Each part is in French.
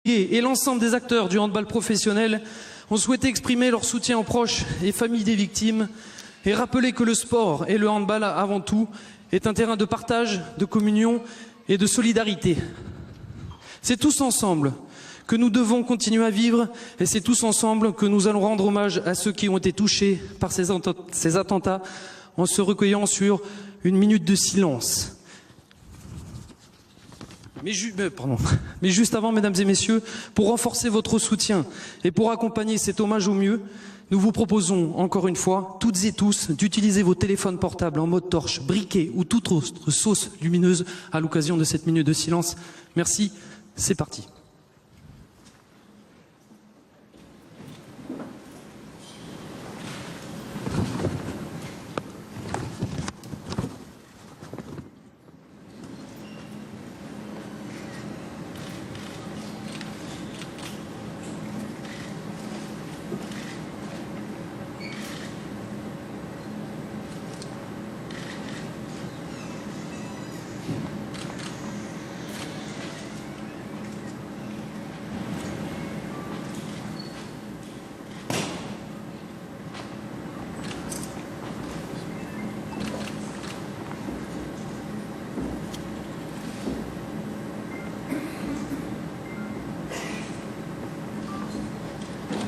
et l'ensemble des acteurs du handball professionnel ont souhaité exprimer leur soutien aux proches et familles des victimes et rappeler que le sport et le handball avant tout est un terrain de partage, de communion et de solidarité. C'est tous ensemble que nous devons continuer à vivre et c'est tous ensemble que nous allons rendre hommage à ceux qui ont été touchés par ces attentats en se recueillant sur une minute de silence. Mais juste avant, mesdames et messieurs, pour renforcer votre soutien et pour accompagner cet hommage au mieux, nous vous proposons, encore une fois, toutes et tous, d'utiliser vos téléphones portables en mode torche, briquet ou toute autre sauce lumineuse à l'occasion de cette minute de silence. Merci, c'est parti.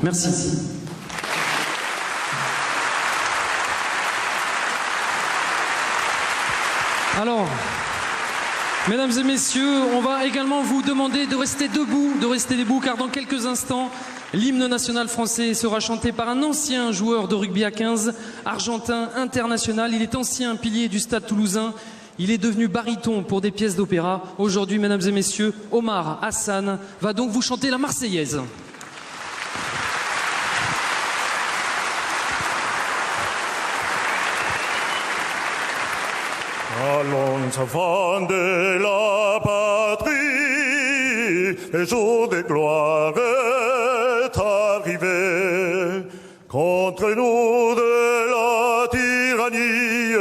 Merci. Alors, mesdames et messieurs, on va également vous demander de rester debout, car dans quelques instants, l'hymne national français sera chanté par un ancien joueur de rugby à 15, argentin international. Il est ancien pilier du Stade Toulousain. Il est devenu baryton pour des pièces d'opéra. Aujourd'hui, mesdames et messieurs, Omar Hassan va donc vous chanter la Marseillaise. Allons, enfants de la patrie, le jour de gloire est arrivé. Contre nous de la tyrannie,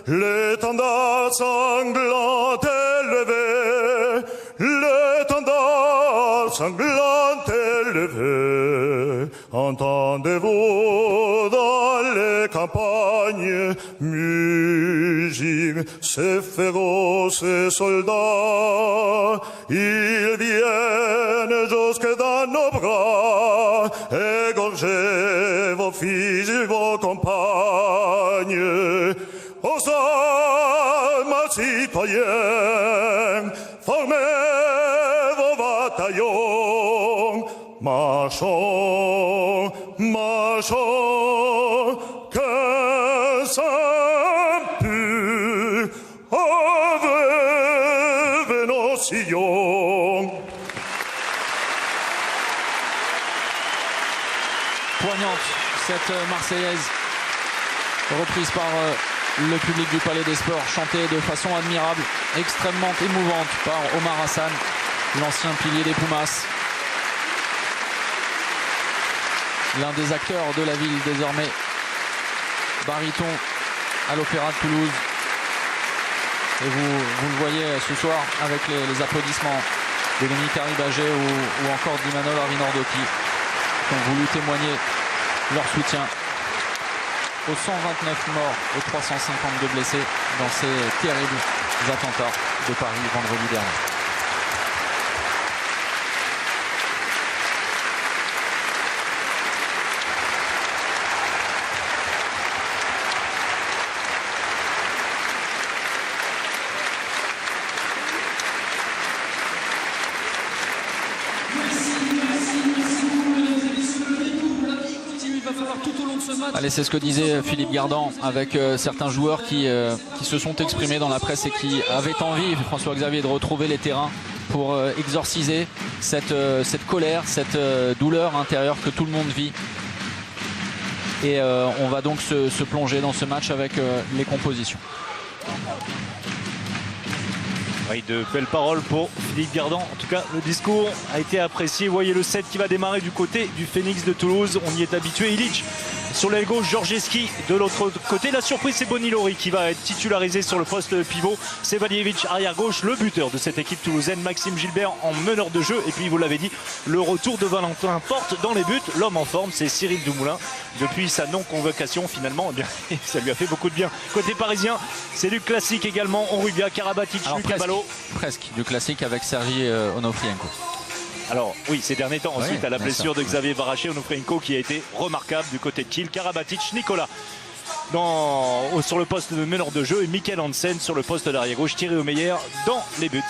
l'étendard sanglant est levé, l'étendard sanglant est levé. Entendez-vous dans les campagnes mugir ces féroces soldats? Ils viennent jusque dans nos bras, égorger vos fils et vos compagnes. Aux armes, citoyens, formez vos bataillons. Marchons, marchons, que sang pur enlève nos sillons. Poignante, cette Marseillaise, reprise par le public du Palais des Sports, chantée de façon admirable, extrêmement émouvante par Omar Hassan, l'ancien pilier des Pumas. L'un des acteurs de la ville désormais, baryton à l'Opéra de Toulouse. Et vous le voyez ce soir avec les applaudissements de Denis Caribagé ou encore d'Imanol Arinordoki qui ont voulu témoigner leur soutien aux 129 morts et 352 blessés dans ces terribles attentats de Paris vendredi dernier. Allez, c'est ce que disait Philippe Gardan avec certains joueurs qui se sont exprimés dans la presse et qui avaient envie, François-Xavier, de retrouver les terrains pour exorciser cette colère, cette douleur intérieure que tout le monde vit. Et on va donc se plonger dans ce match avec les compositions. Oui, de belles paroles pour Philippe Gardan. En tout cas, le discours a été apprécié. Vous voyez le set qui va démarrer du côté du Phoenix de Toulouse. On y est habitué. Illich Sur l'aile gauche, Georgeski de l'autre côté. La surprise, c'est Bonilori qui va être titularisé sur le poste pivot. Sevalievich arrière gauche, le buteur de cette équipe toulousaine, Maxime Gilbert en meneur de jeu. Et puis, vous l'avez dit, le retour de Valentin Porte dans les buts. L'homme en forme, c'est Cyril Dumoulin. Depuis sa non-convocation, finalement, eh bien, ça lui a fait beaucoup de bien. Côté parisien, c'est du classique également. Onrubia, Karabatic, Lucas Ballot. Presque du classique avec Sergi Onofrienko. Alors oui, ces derniers temps, ensuite à la blessure de Xavier Baraché, Onofrienko qui a été remarquable du côté de Kiel, Karabatic, Nicolas sur le poste de meneur de jeu et Michael Hansen sur le poste d'arrière gauche, Thierry Omeyer dans les buts.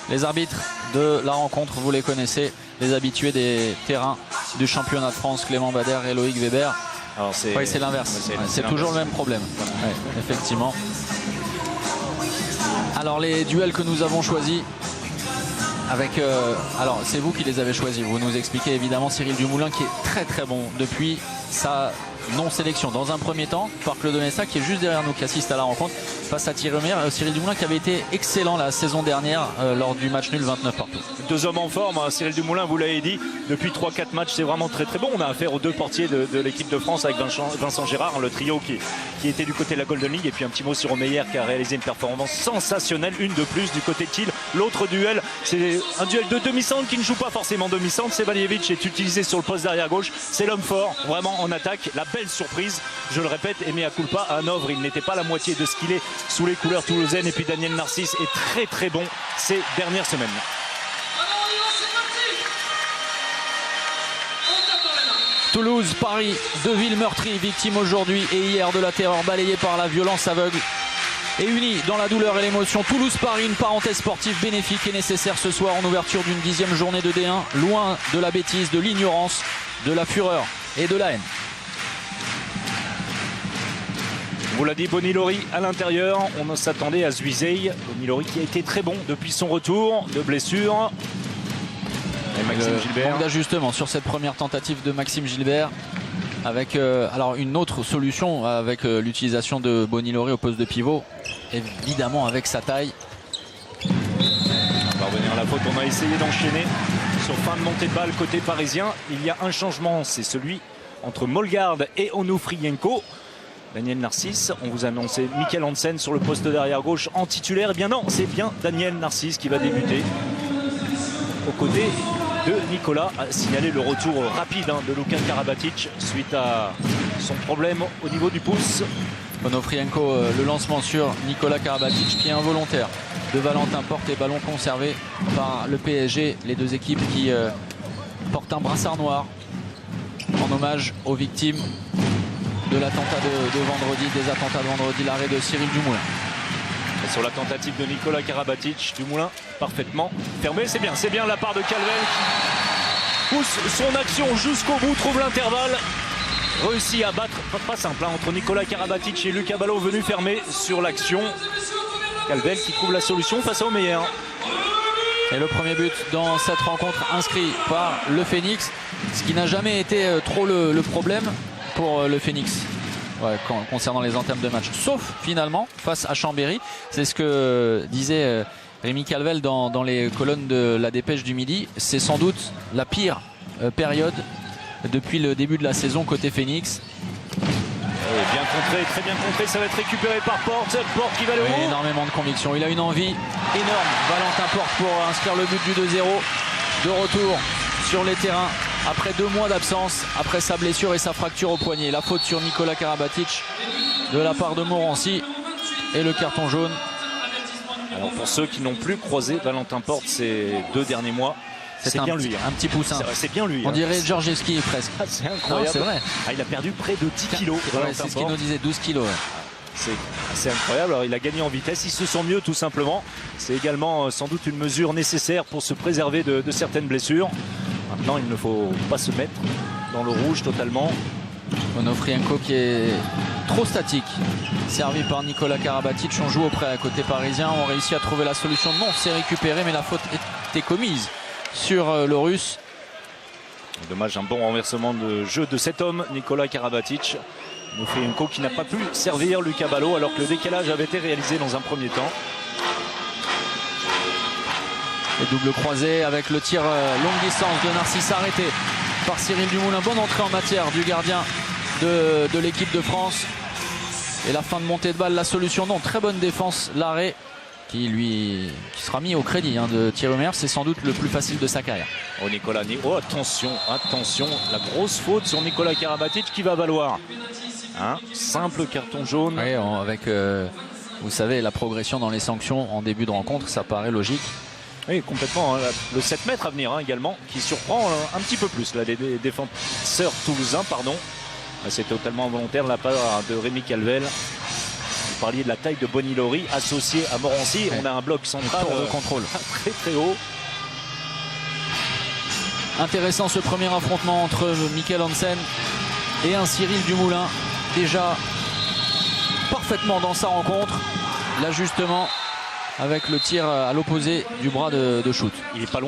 Les arbitres de la rencontre, vous les connaissez, les habitués des terrains du championnat de France, Clément Bader et Loïc Weber. Alors c'est l'inverse, c'est toujours le même problème. Ouais, effectivement. Alors les duels que nous avons choisis avec alors c'est vous qui les avez choisis, vous nous expliquez évidemment Cyril Dumoulin qui est très très bon depuis sa non-sélection dans un premier temps par Claude Messa qui est juste derrière nous, qui assiste à la rencontre face à Thierry Omeyer. Cyril Dumoulin qui avait été excellent la saison dernière lors du match nul 29 partout. Deux hommes en forme, hein. Cyril Dumoulin, vous l'avez dit, depuis 3-4 matchs c'est vraiment très très bon. On a affaire aux deux portiers de l'équipe de France avec Vincent Gérard, le trio qui était du côté de la Golden League. Et puis un petit mot sur Omeyer qui a réalisé une performance sensationnelle, une de plus du côté de Kiel. L'autre duel, c'est un duel de demi-centre qui ne joue pas forcément demi-centre. Sevalievich est utilisé sur le poste d'arrière gauche, c'est l'homme fort vraiment en attaque. La belle surprise, je le répète, et mea culpa, à Hanovre, il n'était pas la moitié de ce qu'il est sous les couleurs toulousaines. Et puis Daniel Narcisse est très très bon ces dernières semaines. Toulouse, Paris, deux villes meurtries, victimes aujourd'hui et hier de la terreur, balayées par la violence aveugle et unies dans la douleur et l'émotion. Toulouse-Paris, une parenthèse sportive bénéfique et nécessaire ce soir en ouverture d'une 10e journée de D1, loin de la bêtise, de l'ignorance, de la fureur et de la haine. Vous l'a dit, Bonilori à l'intérieur, on s'attendait à Zuizey. Bonilori qui a été très bon depuis son retour de blessure. Et Maxime Gilbert. Manque d'ajustement sur cette première tentative de Maxime Gilbert avec alors une autre solution avec l'utilisation de Bonilori au poste de pivot, évidemment avec sa taille. On va revenir à la faute, on a essayé d'enchaîner sur fin de montée de balle côté parisien. Il y a un changement, c'est celui entre Molgard et Onofrienko. Daniel Narcisse, on vous a annoncé Michael Hansen sur le poste d'arrière gauche en titulaire. Eh bien non, c'est bien Daniel Narcisse qui va débuter aux côtés de Nicolas. A signalé le retour rapide de Luka Karabatic suite à son problème au niveau du pouce. Onofrienko, le lancement sur Nicolas Karabatic qui est involontaire de Valentin Porte et ballon conservé par le PSG. Les deux équipes qui portent un brassard noir en hommage aux victimes de l'attentat de vendredi, des attentats de vendredi, l'arrêt de Cyril Dumoulin. Et sur la tentative de Nicolas Karabatic, Dumoulin parfaitement fermé. C'est bien la part de Calvel qui pousse son action jusqu'au bout, trouve l'intervalle, réussit à battre, pas simple, entre Nicolas Karabatic et Lucas Ballot venu fermer sur l'action. Calvel qui trouve la solution face à Omeyer. Et le premier but dans cette rencontre inscrit par le Phoenix, ce qui n'a jamais été trop le problème pour le Phoenix concernant les entèmes de match, sauf finalement face à Chambéry. C'est ce que disait Rémi Calvel dans les colonnes de la Dépêche du Midi. C'est sans doute la pire période depuis le début de la saison côté Phoenix. Bien contré, très bien contré, ça va être récupéré par Porte qui va le haut. Énormément de conviction, il a une envie énorme, Valentin Porte, pour inscrire le but du 2-0. De retour sur les terrains après 2 mois d'absence, après sa blessure et sa fracture au poignet. La faute sur Nicolas Karabatic de la part de Morancy et le carton jaune. Alors pour ceux qui n'ont plus croisé Valentin Porte ces 2 derniers mois, c'est bien lui. Un petit poussin. C'est bien lui. On dirait Georgeski presque. C'est incroyable. C'est vrai. Il a perdu près de 10 kilos. C'est ce qu'il nous disait, 12 kilos. C'est incroyable. Alors, il a gagné en vitesse, il se sent mieux tout simplement. C'est également sans doute une mesure nécessaire pour se préserver de certaines blessures. Maintenant, il ne faut pas se mettre dans le rouge totalement. Onofrienko qui est trop statique, servi par Nicolas Karabatic. On joue auprès à côté parisien, on réussit à trouver la solution. Non, c'est récupéré, mais la faute était commise sur le Russe. Dommage, un bon renversement de jeu de cet homme, Nicolas Karabatic. Onofrienko qui n'a pas pu servir Lucas Ballot alors que le décalage avait été réalisé dans un premier temps. Et double croisé avec le tir longue distance de Narcisse arrêté par Cyril Dumoulin. Bonne entrée en matière du gardien de l'équipe de France. Et la fin de montée de balle, la solution non, très bonne défense, l'arrêt qui sera mis au crédit de Thierry Omeyer. C'est sans doute le plus facile de sa carrière. Oh Nicolas, attention, la grosse faute sur Nikola Karabatic qui va valoir un simple carton jaune. Oui, avec vous savez, la progression dans les sanctions en début de rencontre, ça paraît logique. Oui, complètement. Le 7 mètres à venir également, qui surprend un petit peu plus là, les défenseurs toulousains. C'est totalement involontaire de la part de Rémi Calvel. Vous parliez de la taille de Bonilori associé à Morancy. On a un bloc central de contrôle très très haut. Intéressant ce premier affrontement entre Mikkel Hansen et un Cyril Dumoulin. Déjà parfaitement dans sa rencontre. L'ajustement avec le tir à l'opposé du bras de shoot. Il n'est pas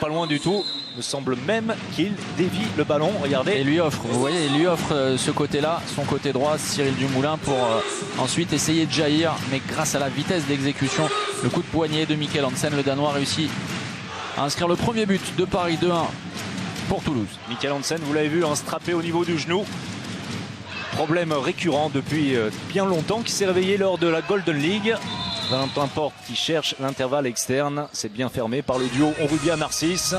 loin du tout. Il me semble même qu'il dévie le ballon. Regardez. Et lui offre, vous voyez, il lui offre ce côté-là, son côté droit, Cyril Dumoulin, pour ensuite essayer de jaillir. Mais grâce à la vitesse d'exécution, le coup de poignet de Mikkel Hansen, le Danois réussit à inscrire le premier but de Paris 2-1 pour Toulouse. Mikkel Hansen, vous l'avez vu, strappé au niveau du genou. Problème récurrent depuis bien longtemps, qui s'est réveillé lors de la Golden League. Valentin Porte qui cherche l'intervalle externe. C'est bien fermé par le duo Onrubia-Narcisse.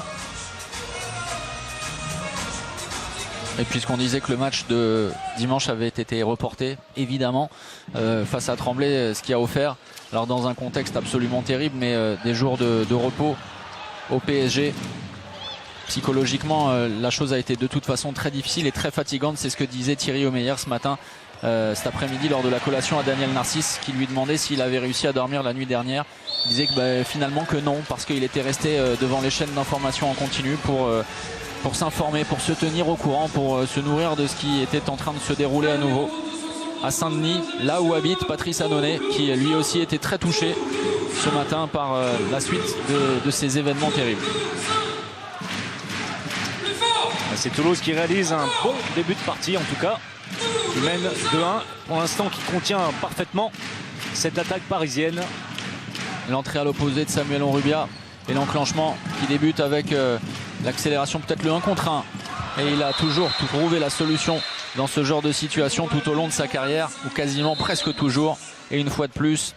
Et puisqu'on disait que le match de dimanche avait été reporté, évidemment, face à Tremblay, ce qui a offert, alors dans un contexte absolument terrible, mais des jours de repos au PSG. Psychologiquement, la chose a été de toute façon très difficile et très fatigante. C'est ce que disait Thierry Omeyer ce matin, cet après-midi, lors de la collation à Daniel Narcisse, qui lui demandait s'il avait réussi à dormir la nuit dernière. Il disait que finalement que non, parce qu'il était resté devant les chaînes d'information en continu pour s'informer, pour se tenir au courant, pour se nourrir de ce qui était en train de se dérouler à nouveau à Saint-Denis, là où habite Patrice Annonay, qui lui aussi était très touché ce matin par la suite de ces événements terribles. C'est Toulouse qui réalise un bon début de partie, en tout cas, qui mène 2-1 pour l'instant, qui contient parfaitement cette attaque parisienne. L'entrée à l'opposé de Samuel Onrubia et l'enclenchement qui débute avec l'accélération, peut-être le 1 contre 1. Et il a toujours trouvé la solution dans ce genre de situation tout au long de sa carrière, ou quasiment presque toujours. Et une fois de plus,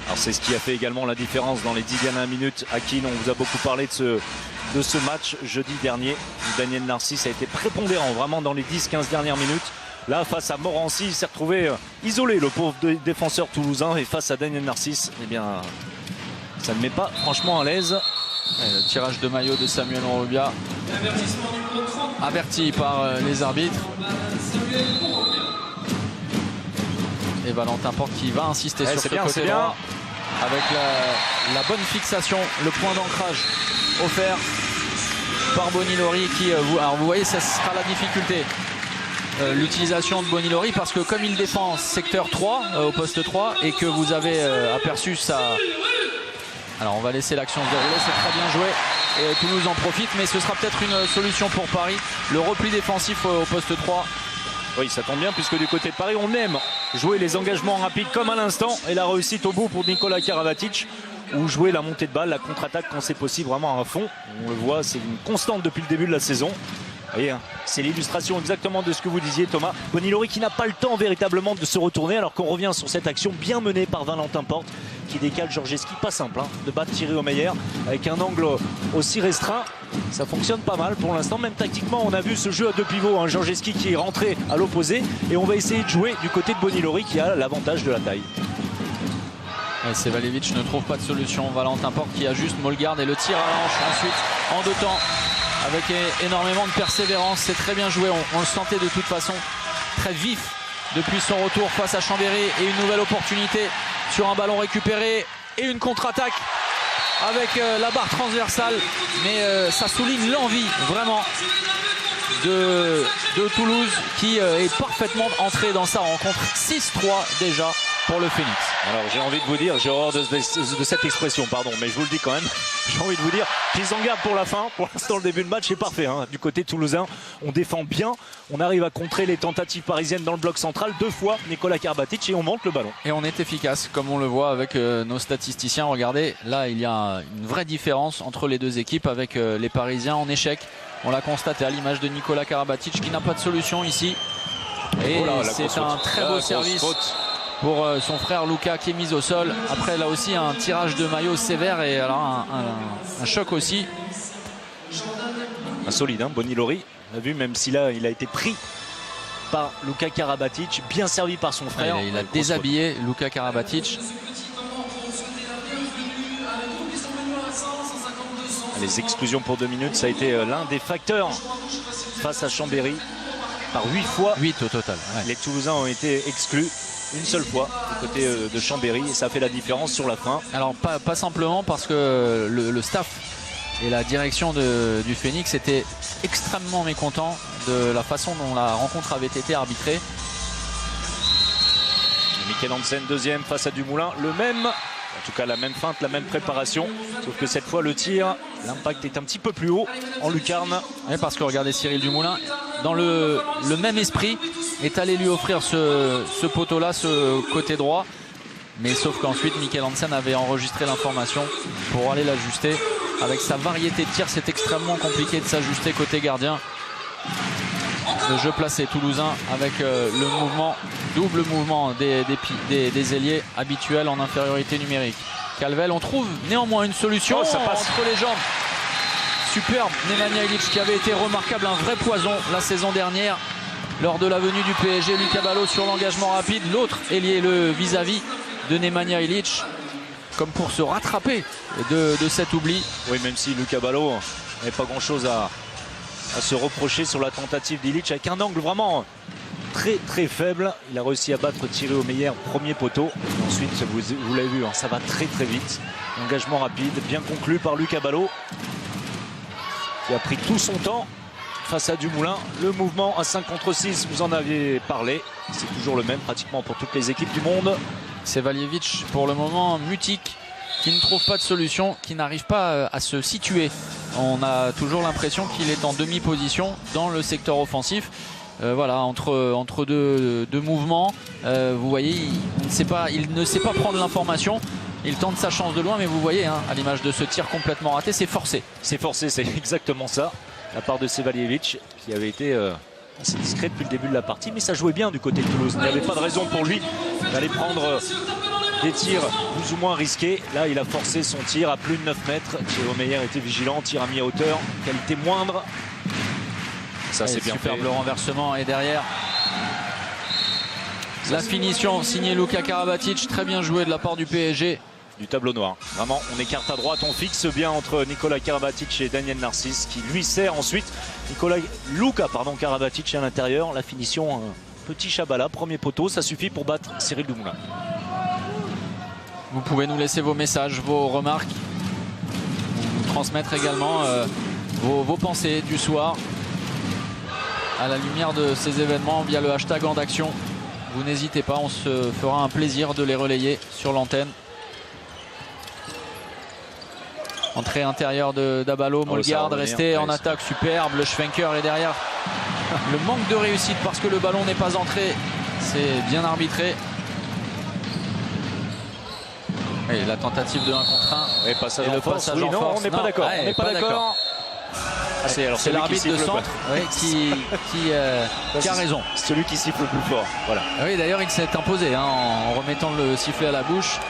alors c'est ce qui a fait également la différence dans les 10 dernières minutes. Akin, on vous a beaucoup parlé de ce match jeudi dernier. Daniel Narcisse a été prépondérant vraiment dans les 10-15 dernières minutes. Là, face à Morancy, il s'est retrouvé isolé, le pauvre défenseur toulousain. Et face à Daniel Narcisse, eh bien, ça ne met pas franchement à l'aise. Le tirage de maillot de Samuel Onrubia, averti par les arbitres. Et Valentin Porte qui va insister sur ce côté droit, avec la bonne fixation, le point d'ancrage offert par Bonilori qui, alors vous voyez, ça sera la difficulté, l'utilisation de Bonilori, parce que comme il défend secteur 3 au poste 3 et que vous avez aperçu ça. Alors on va laisser l'action se dérouler, c'est très bien joué et Toulouse en profite, mais ce sera peut-être une solution pour Paris, le repli défensif au poste 3. Oui, ça tombe bien, puisque du côté de Paris, on aime jouer les engagements rapides comme à l'instant, et la réussite au bout pour Nikola Karabatic, ou jouer la montée de balle, la contre-attaque quand c'est possible, vraiment à fond. On le voit, c'est une constante depuis le début de la saison. Vous voyez, c'est l'illustration exactement de ce que vous disiez, Thomas. Bonilori qui n'a pas le temps véritablement de se retourner, alors qu'on revient sur cette action bien menée par Valentin Porte, qui décale Georgeski, pas simple de battre Thierry Omeyer avec un angle aussi restreint. Ça fonctionne pas mal pour l'instant, même tactiquement. On a vu ce jeu à deux pivots, Georgeski qui est rentré à l'opposé, et on va essayer de jouer du côté de Bonilori qui a l'avantage de la taille. Sevalevic ne trouve pas de solution. Valentin Porte qui ajuste, Mollegarde, et le tir à l'anche ensuite en deux temps avec énormément de persévérance. C'est très bien joué, on le sentait de toute façon très vif depuis son retour face à Chambéry, et une nouvelle opportunité sur un ballon récupéré et une contre-attaque avec la barre transversale, mais ça souligne l'envie vraiment de Toulouse qui est parfaitement entré dans sa rencontre. 6-3 déjà pour le Phoenix. Alors j'ai envie de vous dire, j'ai horreur de cette expression, pardon, mais je vous le dis quand même, j'ai envie de vous dire qu'ils en gardent pour la fin. Pour l'instant, le début de match est parfait du côté toulousain. On défend bien, on arrive à contrer les tentatives parisiennes dans le bloc central, 2 fois Nikola Karabatic, et on monte le ballon. Et on est efficace, comme on le voit avec nos statisticiens. Regardez, là il y a une vraie différence entre les deux équipes, avec les Parisiens en échec On l'a constaté à l'image de Nikola Karabatic qui n'a pas de solution ici. Et Oh là, la c'est grosse un faute. très La beau grosse service faute. pour son frère Luka qui est mis au sol. Après là aussi un tirage de maillot sévère et alors un choc aussi. Un solide, hein, Bonilori. On a vu, même si là, il a été pris par Luka Karabatic, bien servi par son frère. Il a Grosse déshabillé Luka Karabatic. faute. Les exclusions pour 2 minutes, ça a été l'un des facteurs face à Chambéry. Par 8 fois, 8 au total. Ouais. les Toulousains ont été exclus une seule fois du côté de Chambéry et ça a fait la différence sur la fin. Alors pas simplement parce que le staff et la direction du Phoenix étaient extrêmement mécontents de la façon dont la rencontre avait été arbitrée. Michael Hansen deuxième face à Dumoulin, le même, en tout cas la même feinte, la même préparation, sauf que cette fois le tir, l'impact est un petit peu plus haut en lucarne. Ouais, parce que regardez, Cyril Dumoulin dans le même esprit est allé lui offrir ce poteau là, ce côté droit, mais sauf qu'ensuite Michael Hansen avait enregistré l'information pour aller l'ajuster. Avec sa variété de tir, c'est extrêmement compliqué de s'ajuster côté gardien. Le jeu placé toulousain avec le mouvement, double mouvement des ailiers habituels en infériorité numérique. Calvel, on trouve néanmoins une solution. Oh, ça passe entre les jambes. Superbe Nemanja Ilić qui avait été remarquable, un vrai poison la saison dernière lors de la venue du PSG. Lucas Ballot sur l'engagement rapide, l'autre ailier, le vis-à-vis de Nemanja Ilić, comme pour se rattraper de cet oubli. Oui, même si Lucas Ballot n'avait pas grand chose à se reprocher sur la tentative d'Ilić avec un angle vraiment très très faible. Il a réussi à battre Thierry Omeyer, premier poteau. Ensuite, vous l'avez vu, hein, ça va très très vite. Engagement rapide, bien conclu par Lucas Ballot, qui a pris tout son temps face à Dumoulin. Le mouvement à 5 contre 6, vous en aviez parlé. C'est toujours le même pratiquement pour toutes les équipes du monde. C'est Valjevic pour le moment mutique, qui ne trouve pas de solution, qui n'arrive pas à se situer. On a toujours l'impression qu'il est en demi-position dans le secteur offensif. Voilà, entre deux mouvements. Vous voyez, il ne sait pas prendre l'information. Il tente sa chance de loin, mais vous voyez, hein, à l'image de ce tir complètement raté, c'est forcé. C'est forcé, c'est exactement ça. La part de Sevaljevic, qui avait été assez discret depuis le début de la partie, mais ça jouait bien du côté de Toulouse. Il n'y avait pas de raison pour lui d'aller prendre des tirs plus ou moins risqués. Là, il a forcé son tir à plus de 9 mètres. Thierry Omeyer était vigilant, tir à mi-hauteur, qualité moindre. Ça, c'est bien fait. Superbe le renversement et derrière la finition signée Luka Karabatic, très bien joué de la part du PSG. Du tableau noir. Vraiment, on écarte à droite, on fixe bien entre Nikola Karabatic et Daniel Narcisse qui lui sert ensuite. Luka Karabatic à l'intérieur. La finition, petit Chabala, premier poteau, ça suffit pour battre Cyril Dumoulin. Vous pouvez nous laisser vos messages, vos remarques, nous transmettre également vos pensées du soir à la lumière de ces événements via le hashtag En d'Action. Vous n'hésitez pas, on se fera un plaisir de les relayer sur l'antenne. Entrée intérieure d'Abalo, Molgard resté en attaque, superbe. Le Schwenker est derrière. Le manque de réussite parce que le ballon n'est pas entré, c'est bien arbitré. Et la tentative de 1 contre 1. Et passage et en le force. passage Oui, en non, force. on n'est pas d'accord. Ouais, On n'est pas d'accord. C'est l'arbitre de centre qui a raison. Celui qui siffle le plus fort. Voilà. Oui, d'ailleurs, il s'est imposé hein, en remettant le sifflet à la bouche.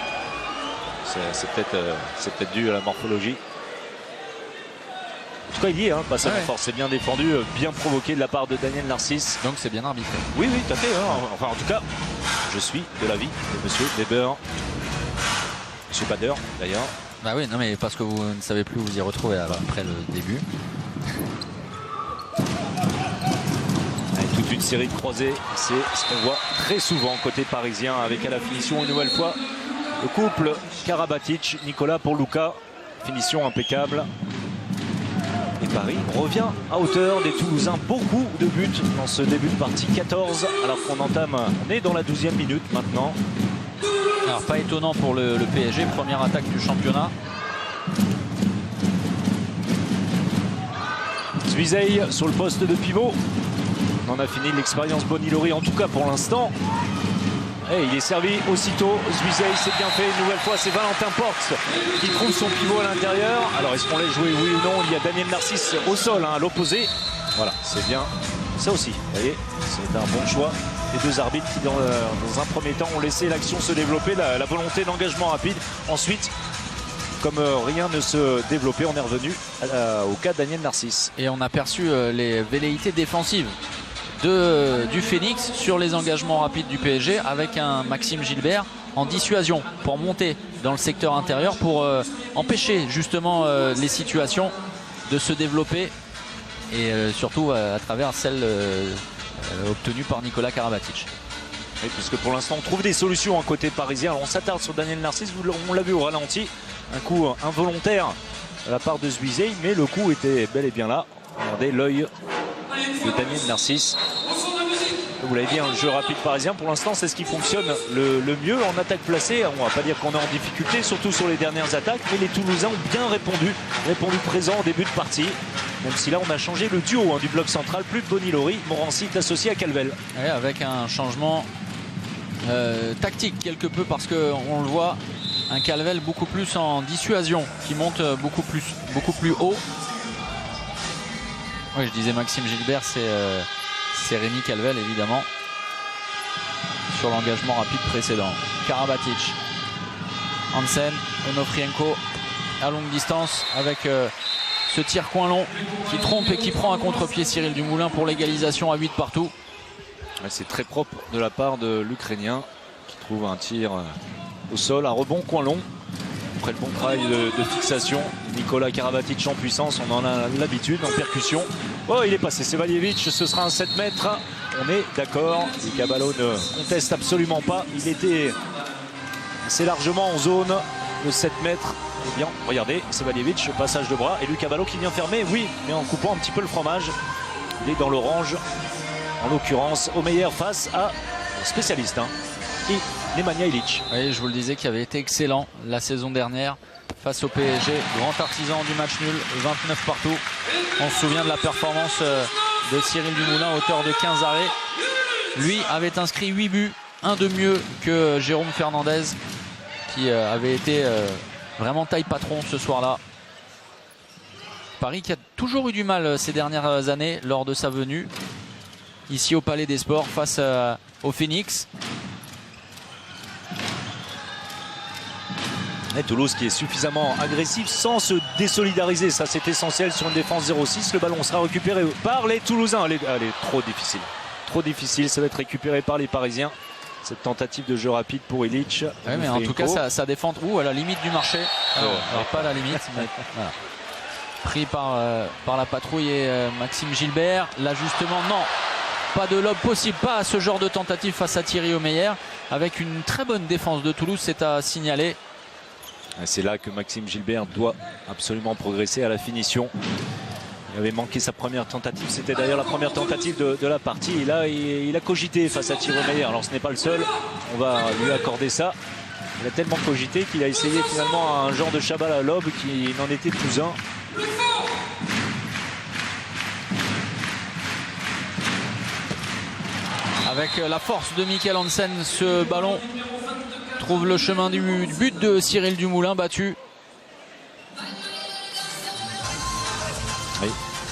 C'est peut-être dû à la morphologie. En tout cas, il y est, hein, passage en force. C'est bien défendu, bien provoqué de la part de Daniel Narcisse. Donc c'est bien arbitré. Oui, tout à fait. Hein. Enfin, en tout cas, je suis de l'avis de monsieur Weber. Monsieur Bader, d'ailleurs. Bah oui, non mais parce que vous ne savez plus vous y retrouver après le début. Avec toute une série de croisés, c'est ce qu'on voit très souvent côté parisien, avec à la finition une nouvelle fois le couple Karabatic, Nicolas pour Luka. Finition impeccable. Et Paris revient à hauteur des Toulousains. Beaucoup de buts dans ce début de partie. 14 alors qu'on on est dans la 12e minute maintenant. Alors pas étonnant pour le PSG, première attaque du championnat. Zuizey sur le poste de pivot. On en a fini l'expérience Bonilori, en tout cas pour l'instant. Et il est servi aussitôt. Zwiezey, c'est bien fait. Une nouvelle fois, c'est Valentin Porte qui trouve son pivot à l'intérieur. Alors, est-ce qu'on laisse jouer, oui ou non? Il y a Daniel Narcisse au sol, à l'opposé. Voilà, c'est bien. Ça aussi, vous voyez, c'est un bon choix. Les deux arbitres qui, dans un premier temps, ont laissé l'action se développer, la volonté d'engagement rapide. Ensuite, comme rien ne se développait, on est revenu au cas de Daniel Narcisse. Et on a perçu les velléités défensives du Phoenix sur les engagements rapides du PSG avec un Maxime Gilbert en dissuasion pour monter dans le secteur intérieur pour empêcher justement les situations de se développer et surtout à travers celle obtenue par Nicolas Karabatic. Oui, puisque pour l'instant on trouve des solutions à côté parisien. Alors on s'attarde sur Daniel Narcisse, on l'a vu au ralenti, un coup involontaire de la part de Zwiezey, mais le coup était bel et bien là. Regardez l'œil de Daniel Narcisse. Vous l'avez dit, le jeu rapide parisien, pour l'instant, c'est ce qui fonctionne le mieux en attaque placée. On ne va pas dire qu'on est en difficulté, surtout sur les dernières attaques, mais les Toulousains ont bien répondu présent au début de partie. Même si là, on a changé le duo du bloc central, plus Bonilori. Morancy est associé à Calvel. Ouais, avec un changement tactique quelque peu, parce qu'on le voit, un Calvel beaucoup plus en dissuasion, qui monte beaucoup plus haut. Oui, je disais Maxime Gilbert, c'est Rémi Calvel évidemment sur l'engagement rapide précédent. Karabatic, Hansen, Onofrienko à longue distance avec ce tir coin long qui trompe et qui prend à contre-pied Cyril Dumoulin pour l'égalisation à 8 partout. C'est très propre de la part de l'Ukrainien qui trouve un tir au sol, un rebond coin long. Après le bon travail de fixation, Nicolas Karabatic en puissance, on en a l'habitude, en percussion. Oh, il est passé, Sevalievich, ce sera un 7 mètres. On est d'accord, Caballo ne conteste absolument pas. Il était assez largement en zone, le 7 mètres. Eh bien, regardez, Sevalievich, passage de bras. Et Lucas Ballot qui vient fermer, oui, mais en coupant un petit peu le fromage. Il est dans l'orange, en l'occurrence, au meilleur face à un spécialiste. Et Nemanja Ilić. Oui, je vous le disais, qui avait été excellent la saison dernière face au PSG. Grand artisan du match nul, 29 partout. On se souvient de la performance de Cyril Dumoulin, auteur de 15 arrêts. Lui avait inscrit 8 buts, un de mieux que Jérôme Fernandez, qui avait été vraiment taille patron ce soir-là. Paris qui a toujours eu du mal ces dernières années lors de sa venue ici au Palais des Sports face au Phoenix. Et Toulouse qui est suffisamment agressif sans se désolidariser, ça c'est essentiel sur une défense 0-6. Le ballon sera récupéré par les Toulousains. Elle est trop difficile, ça va être récupéré par les Parisiens. Cette tentative de jeu rapide pour Ilić. Oui, mais en tout cas ça défend à la limite du marché. Alors pas à la limite, mais voilà. Pris par la patrouille et Maxime Gilbert. L'ajustement, non, pas de lob possible, pas à ce genre de tentative face à Thierry Omeyer. Avec une très bonne défense de Toulouse, c'est à signaler. C'est là que Maxime Gilbert doit absolument progresser à la finition. Il avait manqué sa première tentative, c'était d'ailleurs la première tentative de la partie. Et là, il a cogité face à Thierry Omeyer. Alors ce n'est pas le seul, on va lui accorder ça. Il a tellement cogité qu'il a essayé finalement un genre de Chabal à lob qui n'en était plus un. Avec la force de Mikkel Hansen, ce ballon trouve le chemin du but de Cyril Dumoulin, battu. Oui,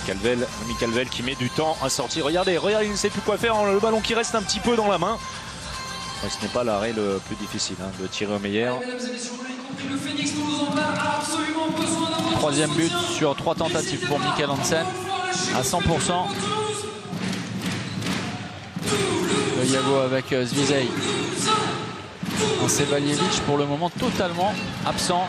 Rémi Calvel qui met du temps à sortir. Regardez, il ne sait plus quoi faire. Le ballon qui reste un petit peu dans la main. Ce n'est pas l'arrêt le plus difficile de Thierry Omeyer. Troisième but sur 3 tentatives pour Mikkel Hansen à 100%. Le Yago avec Zwiezey. Un Sevalievich pour le moment totalement absent.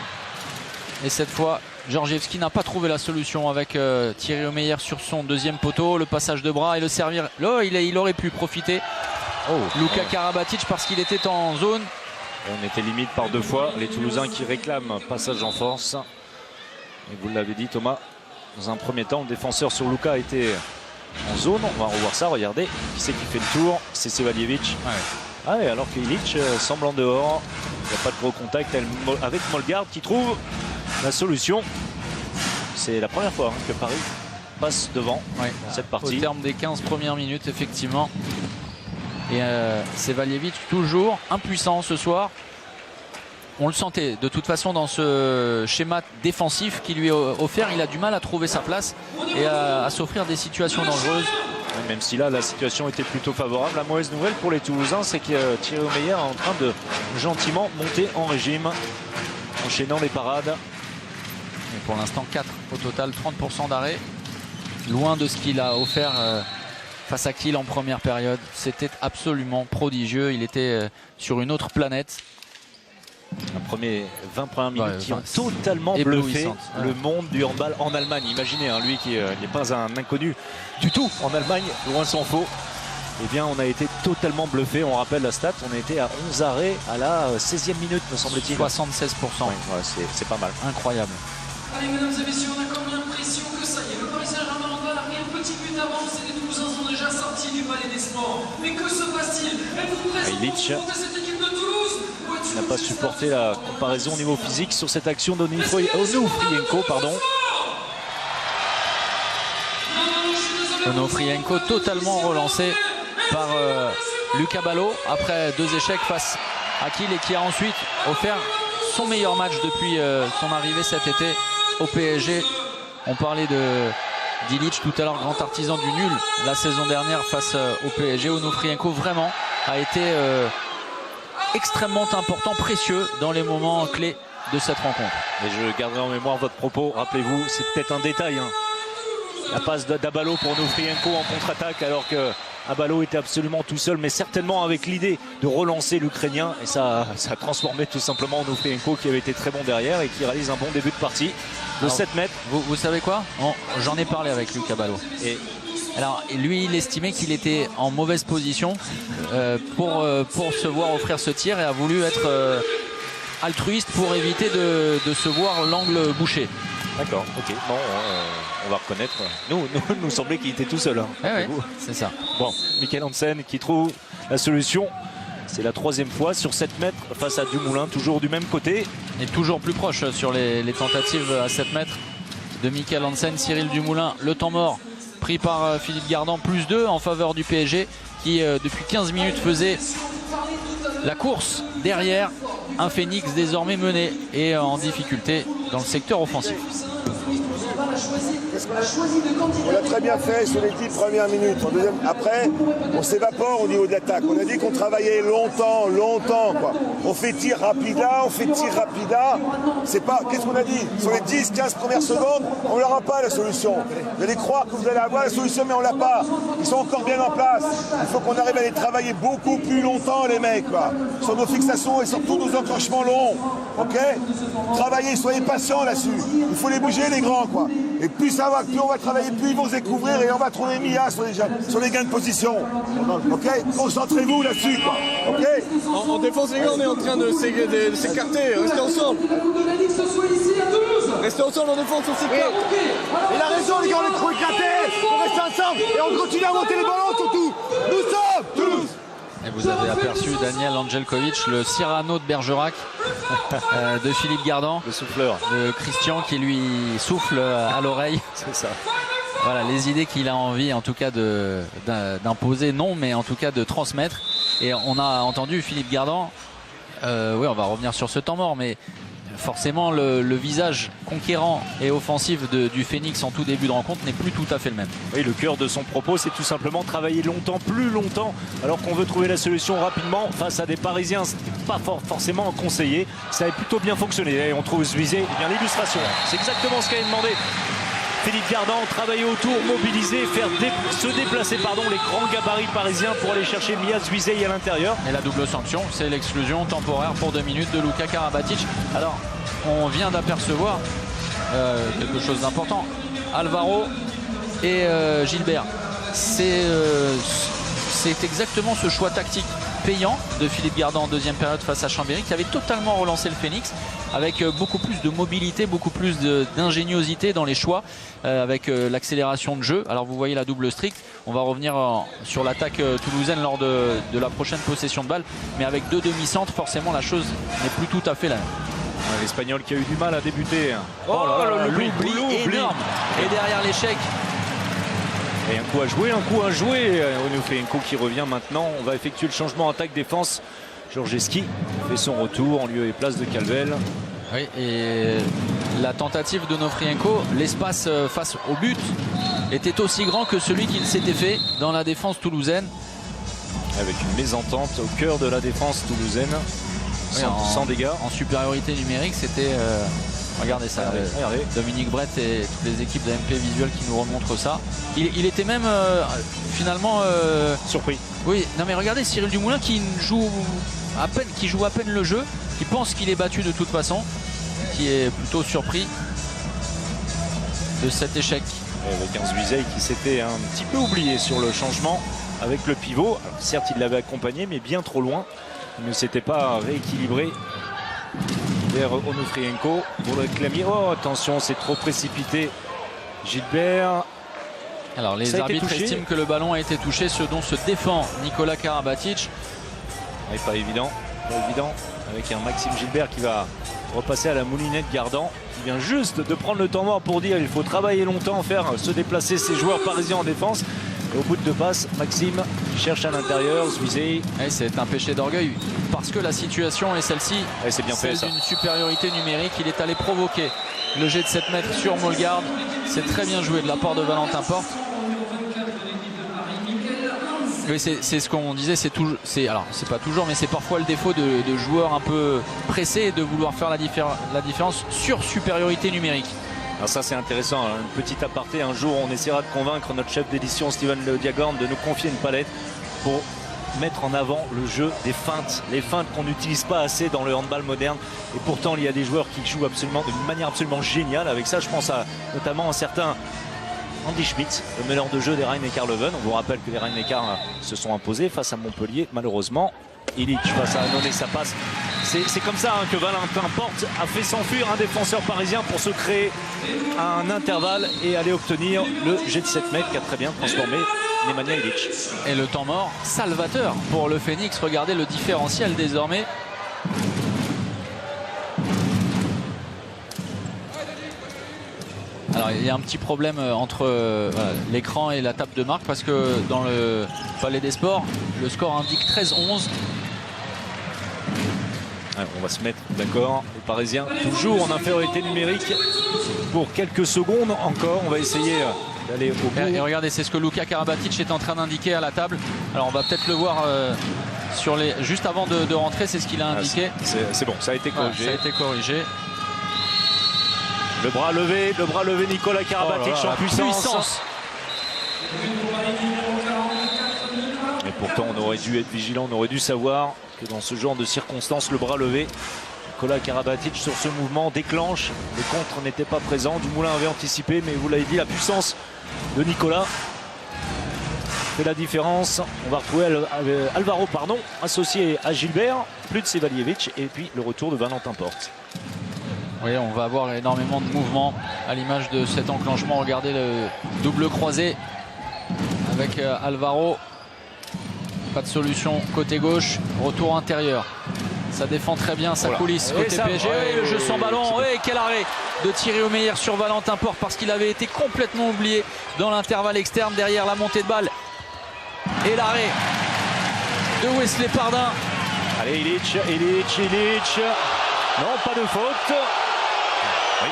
Et cette fois, Georgievski n'a pas trouvé la solution avec Thierry Omeyer sur son deuxième poteau. Le passage de bras et le servir. Là, il aurait pu profiter. Luka Karabatic parce qu'il était en zone. On était limite par 2 fois. Les Toulousains qui réclament passage en force. Et vous l'avez dit Thomas, dans un premier temps, le défenseur sur Luka était en zone. On va revoir ça, regardez. Qui c'est qui fait le tour? C'est Sevalievich. Ouais, alors que Ilić semble en dehors. Il n'y a pas de gros contact avec Molgard qui trouve la solution. C'est la première fois que Paris passe devant cette partie. Au terme des 15 premières minutes, effectivement. Et Sevalievich toujours impuissant ce soir. On le sentait de toute façon dans ce schéma défensif qui lui est offert. Il a du mal à trouver sa place et à s'offrir des situations dangereuses. Même si là la situation était plutôt favorable. La mauvaise nouvelle pour les Toulousains, c'est que Thierry Omeyer est en train de gentiment monter en régime, enchaînant les parades. Et pour l'instant 4 au total, 30% d'arrêt. Loin de ce qu'il a offert face à Kiel en première période. C'était absolument prodigieux. Il était sur une autre planète. Les 20 premières minutes qui ont totalement bluffé le monde du handball en Allemagne. Imaginez, lui qui n'est pas un inconnu du tout en Allemagne, loin s'en faut. Eh bien, on a été totalement bluffé. On rappelle la stat, on a été à 11 arrêts à la 16e minute, me semble-t-il. 76%. Ouais, c'est pas mal. Incroyable. Allez, mesdames et messieurs, on a quand même l'impression que ça y est, le Paris Saint-Germain handball a pris un petit but d'avance et les Toulousains sont déjà sortis du Palais des Sports. Mais que se passe-t-il? Êtes-vous présent pour affronter cette équipe de Toulouse? Il n'a pas supporté la comparaison au niveau physique sur cette action d'Onofrienko, pardon. Onofrienko totalement relancé par Luca Ballot après 2 échecs face à Kiel et qui a ensuite offert son meilleur match depuis son arrivée cet été au PSG. On parlait de Dilic tout à l'heure, grand artisan du nul la saison dernière face au PSG. Onofrienko vraiment a été extrêmement important, précieux dans les moments clés de cette rencontre. Et je garderai en mémoire votre propos. Rappelez-vous, c'est peut-être un détail. La passe d'Abalo pour Onofrienko en contre-attaque alors que Abalo était absolument tout seul, mais certainement avec l'idée de relancer l'Ukrainien. Et ça a transformé tout simplement Onofrienko qui avait été très bon derrière et qui réalise un bon début de partie de 7 mètres. Vous savez quoi? J'en ai parlé avec Luca Ballot. Alors lui, il estimait qu'il était en mauvaise position pour se voir offrir ce tir et a voulu être altruiste pour éviter de se voir l'angle bouché. D'accord, ok. Bon, on va reconnaître. Nous semblait qu'il était tout seul. Ouais, c'est ça. Bon, Michael Hansen qui trouve la solution. C'est la 3e fois sur 7 mètres face à Dumoulin, toujours du même côté. Et toujours plus proche sur les tentatives à 7 mètres de Michael Hansen. Cyril Dumoulin, le temps mort pris par Philippe Gardan, +2 en faveur du PSG qui depuis 15 minutes faisait la course derrière un Phoenix désormais mené et en difficulté dans le secteur offensif. On l'a très bien fait sur les 10 premières minutes. Après, on s'évapore au niveau de l'attaque. On a dit qu'on travaillait longtemps, quoi. On fait tir rapide là, on fait tir rapide là. C'est pas. Qu'est-ce qu'on a dit? Sur les 10-15 premières secondes, on n'aura pas la solution. Vous allez croire que vous allez avoir la solution, mais on l'a pas. Ils sont encore bien en place. Il faut qu'on arrive à les travailler beaucoup plus longtemps, les mecs, quoi. Sur nos fixations et surtout nos enclenchements longs. Ok? Travaillez, soyez patients là-dessus. Il faut les bouger, les grands, quoi. Et plus on va travailler, plus ils vont se découvrir et on va trouver Mia sur les gains de position. Ok? Concentrez-vous là-dessus, quoi. Ok? En défense, les gars, on est en train de s'écarter. Restez ensemble. Restez ensemble en défense, on s'écarte. Il a raison, les gars, on est trop éclatés. On reste ensemble et on continue à monter les ballons, surtout. Nous sommes Toulouse. Et vous avez aperçu Daniel Angelkovic, le Cyrano de Bergerac, de Philippe Gardan, le souffleur, de Christian qui lui souffle à l'oreille. C'est ça. Voilà les idées qu'il a envie en tout cas d'imposer, non, mais en tout cas de transmettre. Et on a entendu Philippe Gardan, oui, on va revenir sur ce temps mort, mais forcément le visage conquérant et offensif du Phoenix en tout début de rencontre n'est plus tout à fait le même. Oui, le cœur de son propos, c'est tout simplement travailler longtemps, plus longtemps, alors qu'on veut trouver la solution rapidement face à des Parisiens. Ce n'est pas forcément conseillé. Ça a plutôt bien fonctionné. Et on trouve Zuizé, eh bien l'illustration. C'est exactement ce qu'a demandé Philippe Gardan, travailler autour, mobiliser, faire se déplacer les grands gabarits parisiens pour aller chercher Mia Zuizé à l'intérieur. Et la double sanction, c'est l'exclusion temporaire pour 2 minutes de Luka Karabatic. Alors, on vient d'apercevoir quelque chose d'important. Alvaro et Gilbert. C'est exactement ce choix tactique payant de Philippe Gardan en deuxième période face à Chambéry qui avait totalement relancé le Phoenix avec beaucoup plus de mobilité, beaucoup plus d'ingéniosité dans les choix, avec l'accélération de jeu. Alors vous voyez la double stricte, on va revenir sur l'attaque toulousaine lors de la prochaine possession de balle, mais avec 2 demi-centres, forcément la chose n'est plus tout à fait la même. L'Espagnol qui a eu du mal à débuter. Oh là là, l'oubli énorme. Et derrière l'échec. Et un coup à jouer. Onufrienko qui revient maintenant. On va effectuer le changement attaque-défense. Georgeski fait son retour en lieu et place de Calvel. Oui, et la tentative de Onufrienko, l'espace face au but était aussi grand que celui qu'il s'était fait dans la défense toulousaine. Avec une mésentente au cœur de la défense toulousaine. Oui, sans dégâts. En supériorité numérique, c'était... regardez ça, regardez. Dominique Brett et toutes les équipes d'AMP Visual qui nous remontrent ça. Il était même finalement... surpris. Oui, non mais regardez Cyril Dumoulin qui joue à peine le jeu, qui pense qu'il est battu de toute façon, qui est plutôt surpris de cet échec. Et avec un Zuizey qui s'était un petit peu oublié sur le changement avec le pivot. Alors, certes, il l'avait accompagné, mais bien trop loin. Il ne s'était pas rééquilibré vers Onufrienko pour le clamier. Oh, attention, c'est trop précipité. Gilbert. Alors, les arbitres estiment que le ballon a été touché, ce dont se défend Nikola Karabatic. Et pas évident, avec un Maxime Gilbert qui va repasser à la moulinette Gardan, qui vient juste de prendre le temps mort pour dire il faut travailler longtemps, faire se déplacer ses joueurs parisiens en défense. Et au bout de 2 passes, Maxime cherche à l'intérieur, Zuizey. C'est un péché d'orgueil parce que la situation est celle-ci. C'est bien fait, ça. D'une supériorité numérique, il est allé provoquer le jet de 7 mètres sur Mollegarde. C'est très bien joué de la part de Valentin Porte. Oui, c'est ce qu'on disait, alors c'est pas toujours, mais c'est parfois le défaut de joueurs un peu pressés et de vouloir faire la différence sur supériorité numérique. Alors ça c'est intéressant, une petite aparté, un jour on essaiera de convaincre notre chef d'édition Steven Le Diagorne de nous confier une palette pour mettre en avant le jeu des feintes, les feintes qu'on n'utilise pas assez dans le handball moderne, et pourtant il y a des joueurs qui jouent d'une manière absolument géniale avec ça. Je pense notamment à un certain Andy Schmidt, le meneur de jeu des Rhein-Neckar Leuven. On vous rappelle que les Rhein-Neckar se sont imposés face à Montpellier, malheureusement. Illich face à Annonay, ça passe. C'est comme ça que Valentin Porte a fait s'enfuir un défenseur parisien pour se créer un intervalle et aller obtenir le jet de 7 mètres qui a très bien transformé Nemanja Illich. Et le temps mort salvateur pour le Phoenix. Regardez le différentiel désormais. Alors il y a un petit problème entre l'écran et la table de marque parce que dans le Palais des Sports, le score indique 13-11. Alors, on va se mettre d'accord. Les Parisiens toujours en infériorité numérique pour quelques secondes encore. On va essayer d'aller au bout. Et regardez, c'est ce que Luka Karabatic est en train d'indiquer à la table. Alors on va peut-être le voir juste avant de rentrer, c'est ce qu'il a indiqué. C'est bon, ça a été corrigé. Ça a été corrigé. Le bras levé, Nikola Karabatic en puissance. Et pourtant on aurait dû être vigilant, on aurait dû savoir que dans ce genre de circonstances, le bras levé, Nikola Karabatic sur ce mouvement déclenche. Le contre n'était pas présent, Dumoulin avait anticipé, mais vous l'avez dit, la puissance de Nicolas fait la différence. On va retrouver Alvaro associé à Gilbert, plus de Sevalievic, et puis le retour de Valentin Porte. Oui, on va avoir énormément de mouvements à l'image de cet enclenchement. Regardez le double croisé avec Alvaro. Pas de solution côté gauche. Retour intérieur. Ça défend très bien, ça coulisse côté PSG. Le jeu sans ballon. Quel arrêt de Thierry Omeyer sur Valentin Porte parce qu'il avait été complètement oublié dans l'intervalle externe derrière la montée de balle. Et l'arrêt de Wesley Pardin. Allez, Illich. Non, pas de faute. Oui.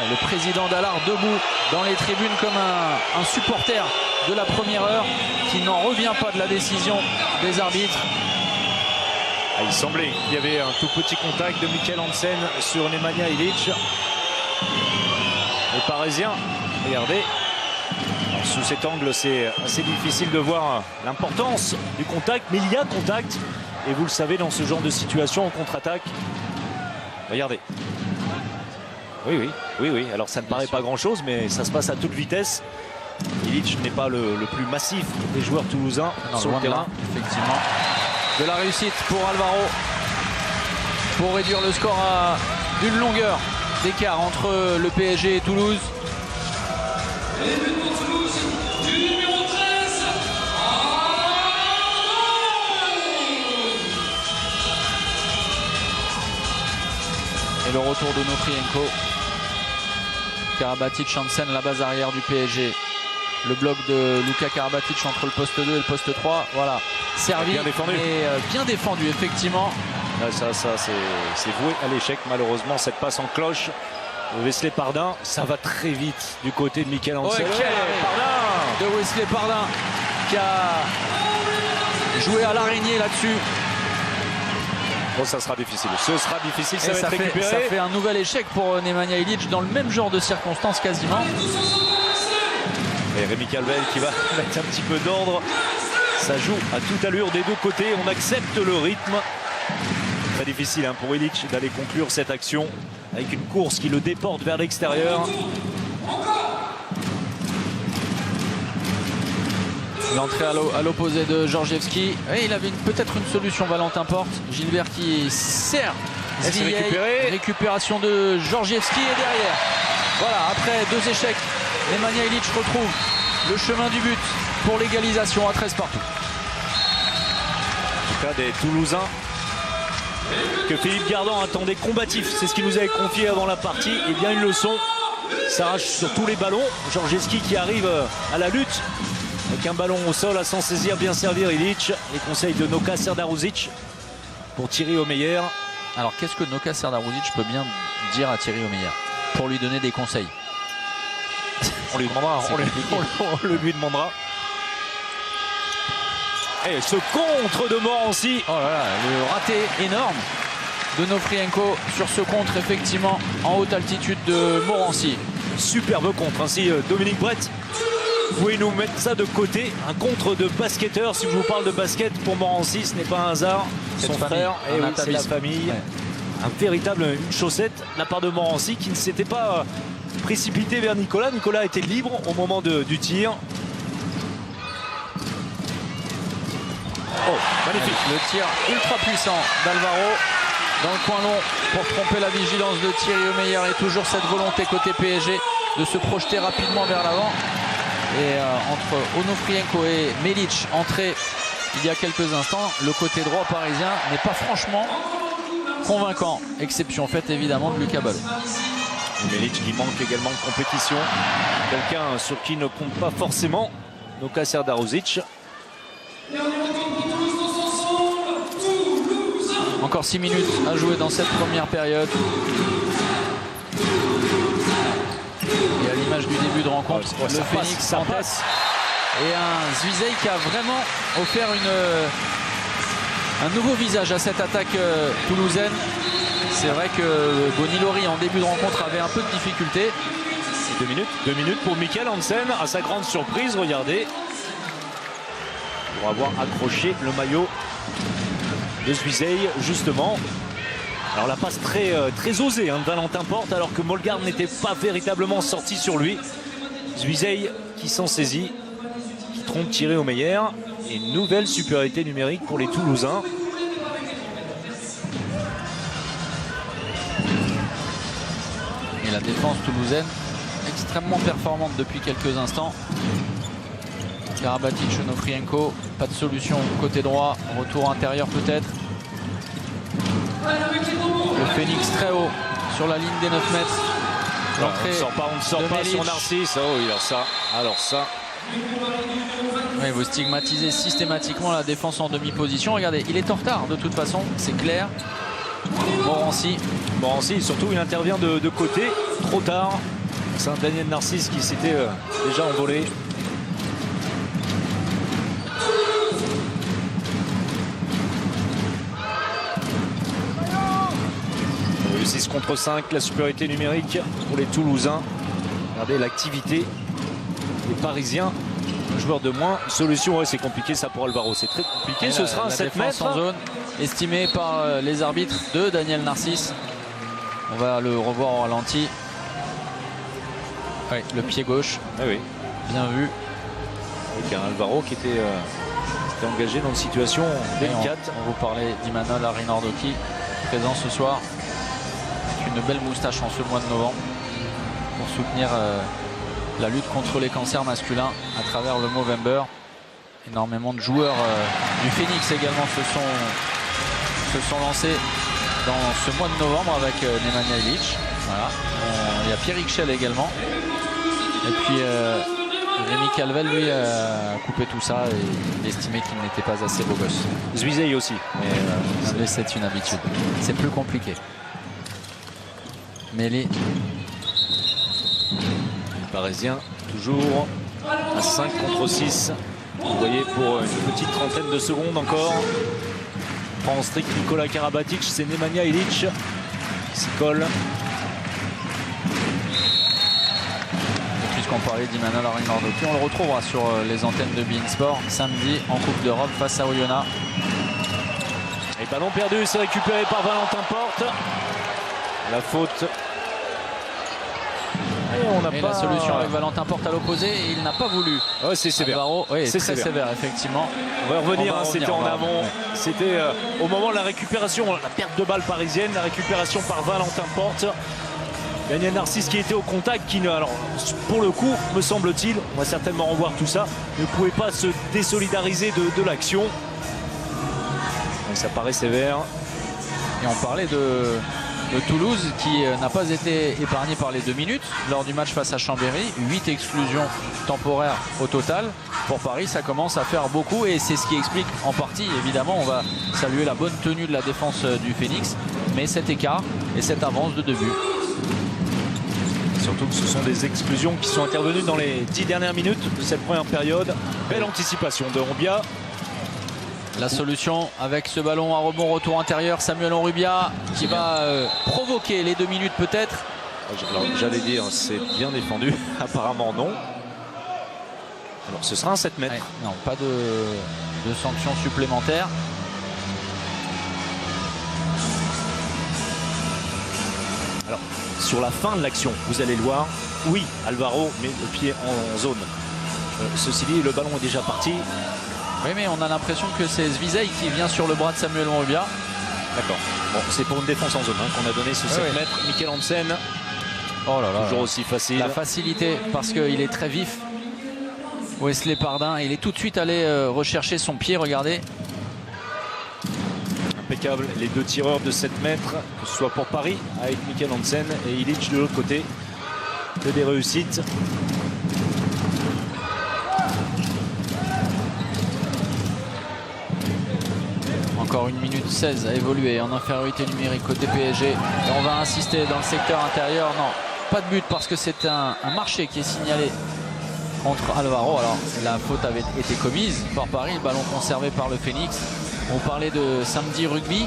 Le président d'Allard debout dans les tribunes comme un supporter de la première heure qui n'en revient pas de la décision des arbitres. Il semblait qu'il y avait un tout petit contact de Mikkel Hansen sur Nemanja Illich. Les Parisiens, regardez. Alors, sous cet angle, c'est assez difficile de voir l'importance du contact, mais il y a contact. Et vous le savez, dans ce genre de situation, en contre-attaque, regardez. Oui. Alors ça ne paraît pas grand-chose, mais ça se passe à toute vitesse. Illich n'est pas le plus massif des joueurs toulousains sur le terrain. Effectivement. De la réussite pour Alvaro pour réduire le score à une longueur d'écart entre le PSG et Toulouse. Et le retour de Onufrienko. Karabatic, Hansen, la base arrière du PSG. Le bloc de Luka Karabatic entre le poste 2 et le poste 3. Voilà, servi, bien défendu. mais bien défendu, effectivement. Là, ça c'est voué à l'échec, malheureusement. Cette passe en cloche de Wesley Pardin, ça va très vite du côté de Michael Hansen. Ouais, quel arrêt Pardin de Wesley Pardin qui a joué à l'araignée là-dessus. Bon, ça sera difficile. Ce sera difficile, ça Et va être récupéré. ça fait un nouvel échec pour Nemanja Ilić dans le même genre de circonstances quasiment. Et Rémi Calvel qui va mettre un petit peu d'ordre. Ça joue à toute allure des deux côtés. On accepte le rythme. Très difficile hein, pour Ilić d'aller conclure cette action avec une course qui le déporte vers l'extérieur. L'entrée à l'opposé de Georgievski. Et il avait peut-être une solution, Valentin Porte. Gilbert qui sert Zvijej. Récupération de Georgievski et derrière. Voilà, après 2 échecs, Nemanja Ilić retrouve le chemin du but pour l'égalisation à 13 partout. En tout cas des Toulousains que Philippe Gardan attendait combatifs. C'est ce qu'il nous avait confié avant la partie. Et bien une leçon. S'arrache sur tous les ballons. Georgievski qui arrive à la lutte. Avec un ballon au sol à s'en saisir, bien servir Ilić. Les conseils de Noka Serdaruzic pour Thierry Omeyer. Alors qu'est-ce que Noka Serdaruzic peut bien dire à Thierry Omeyer pour lui donner des conseils? On lui demandera. On le lui demandera. Et ce contre de Morancy. Oh là là, le raté énorme de Nofrienko sur ce contre, effectivement, en haute altitude de Morancy. Superbe contre. Ainsi, Dominique Brett, vous pouvez nous mettre ça de côté. Un contre de basketteur. Si je vous parle de basket pour Morancy, ce n'est pas un hasard. Son frère, et oui, c'est la famille. Ouais. Un véritable, une chaussette de la part de Morancy qui ne s'était pas précipité vers Nicolas. Nicolas était libre au moment du tir. Oh, magnifique. Le tir ultra puissant d'Alvaro dans le coin long pour tromper la vigilance de Thierry Omeyer. Et toujours cette volonté côté PSG de se projeter rapidement vers l'avant. Et entre Onofrienko et Melic, entré il y a quelques instants, le côté droit parisien n'est pas franchement convaincant. Exception faite évidemment de Lucas Ballot. Melic qui manque également de compétition. Quelqu'un sur qui ne compte pas forcément Noka Serdaruzic. Encore 6 minutes à jouer dans cette première période. Et à l'image du début de rencontre, le Phoenix en tête. Et un Zvijej qui a vraiment offert un nouveau visage à cette attaque toulousaine. C'est vrai que Bonilori en début de rencontre avait un peu de difficulté. 2 minutes pour Michael Hansen. À sa grande surprise, regardez. Pour avoir accroché le maillot de Zvijej justement. Alors la passe très osée hein, de Valentin Porte, alors que Molgard n'était pas véritablement sorti sur lui. Zvijej qui s'en saisit, qui trompe Thierry Omeyer. Et une nouvelle supériorité numérique pour les Toulousains. Et la défense toulousaine extrêmement performante depuis quelques instants. Karabatic, Onofrienko, pas de solution côté droit, retour intérieur peut-être. Le Phoenix très haut sur la ligne des 9 mètres. On ne sort pas sur Narcisse. Oh, alors ça. Oui, vous stigmatisez systématiquement la défense en demi-position. Regardez, il est en retard de toute façon, c'est clair. Morancy, surtout il intervient de côté, trop tard. C'est un Daniel Narcisse qui s'était déjà envolé. 6 contre 5, la supériorité numérique pour les Toulousains. Regardez l'activité des Parisiens. Un joueur de moins. Solution, ouais, c'est compliqué ça pour Alvaro. C'est très compliqué. Ce sera un 7 mètres. En zone, estimé par les arbitres de Daniel Narcisse. On va le revoir au ralenti. Oui, le pied gauche. Ah oui. Bien vu. Avec un Alvaro qui était engagé dans une situation délicate. On vous parlait d'Imanol Arinordoki, présent ce soir. Une belle moustache en ce mois de novembre pour soutenir la lutte contre les cancers masculins à travers le Movember. Énormément de joueurs du Phoenix également se sont lancés dans ce mois de novembre avec Nemanja Ilić. Voilà. Il y a Pierre Ixchel également. Et puis Rémi Calvel, lui, a coupé tout ça et il estimait qu'il n'était pas assez beau gosse. Zuizey aussi. Mais c'est une habitude. C'est plus compliqué. Méli. Les Parisiens, toujours à 5 contre 6. Vous voyez, pour une petite trentaine de secondes encore. Prend en strict Nikola Karabatic, c'est Nemanja Ilic qui s'y colle. Et puisqu'on parlait d'Emmanuel Henri-Nordoki, on le retrouvera sur les antennes de beIN Sport samedi en Coupe d'Europe face à Oyonnax. Et ballon perdu, c'est récupéré par Valentin Porte. La faute. Et la solution avec Valentin Porte à l'opposé, et il n'a pas voulu. Ouais, c'est sévère. Alvaro, oui, c'est très sévère, effectivement. On va revenir, c'était en amont. Ouais. C'était au moment de la récupération, la perte de balle parisienne, la récupération par Valentin Porte. Daniel Narcisse qui était au contact, qui, alors, pour le coup, me semble-t-il, on va certainement revoir tout ça, ne pouvait pas se désolidariser de l'action. Donc ça paraît sévère. Et on parlait de Toulouse qui n'a pas été épargné par les 2 minutes lors du match face à Chambéry. 8 exclusions temporaires au total. Pour Paris, ça commence à faire beaucoup et c'est ce qui explique en partie, évidemment, on va saluer la bonne tenue de la défense du Phoenix, mais cet écart et cette avance de 2 buts. Surtout que ce sont des exclusions qui sont intervenues dans les 10 dernières minutes de cette première période. Belle anticipation de Onrubia. La solution avec ce ballon à rebond retour intérieur, Samuel Onrubia qui va provoquer les 2 minutes peut-être. J'allais dire c'est bien défendu, apparemment non. Alors ce sera un 7 mètres. Ouais, non, pas de sanction supplémentaire. Alors sur la fin de l'action, vous allez le voir, oui, Alvaro met le pied en zone. Ceci dit, le ballon est déjà parti. Oui, mais on a l'impression que c'est Zuizey qui vient sur le bras de Samuel Onrubia. D'accord. Bon, c'est pour une défense en zone qu'on a donné ce 7 mètres. Michael Hansen. Oh là là. Toujours aussi facile. La facilité parce qu'il est très vif. Wesley Pardin, il est tout de suite allé rechercher son pied, regardez. Impeccable. Les 2 tireurs de 7 mètres, que ce soit pour Paris avec Michael Hansen et Ilic de l'autre côté. Que des réussites. Encore 1 minute 16 à évoluer en infériorité numérique côté PSG. Et on va insister dans le secteur intérieur. Non, pas de but parce que c'est un marché qui est signalé contre Alvaro. Alors la faute avait été commise par Paris, le ballon conservé par le Phoenix. On parlait de samedi rugby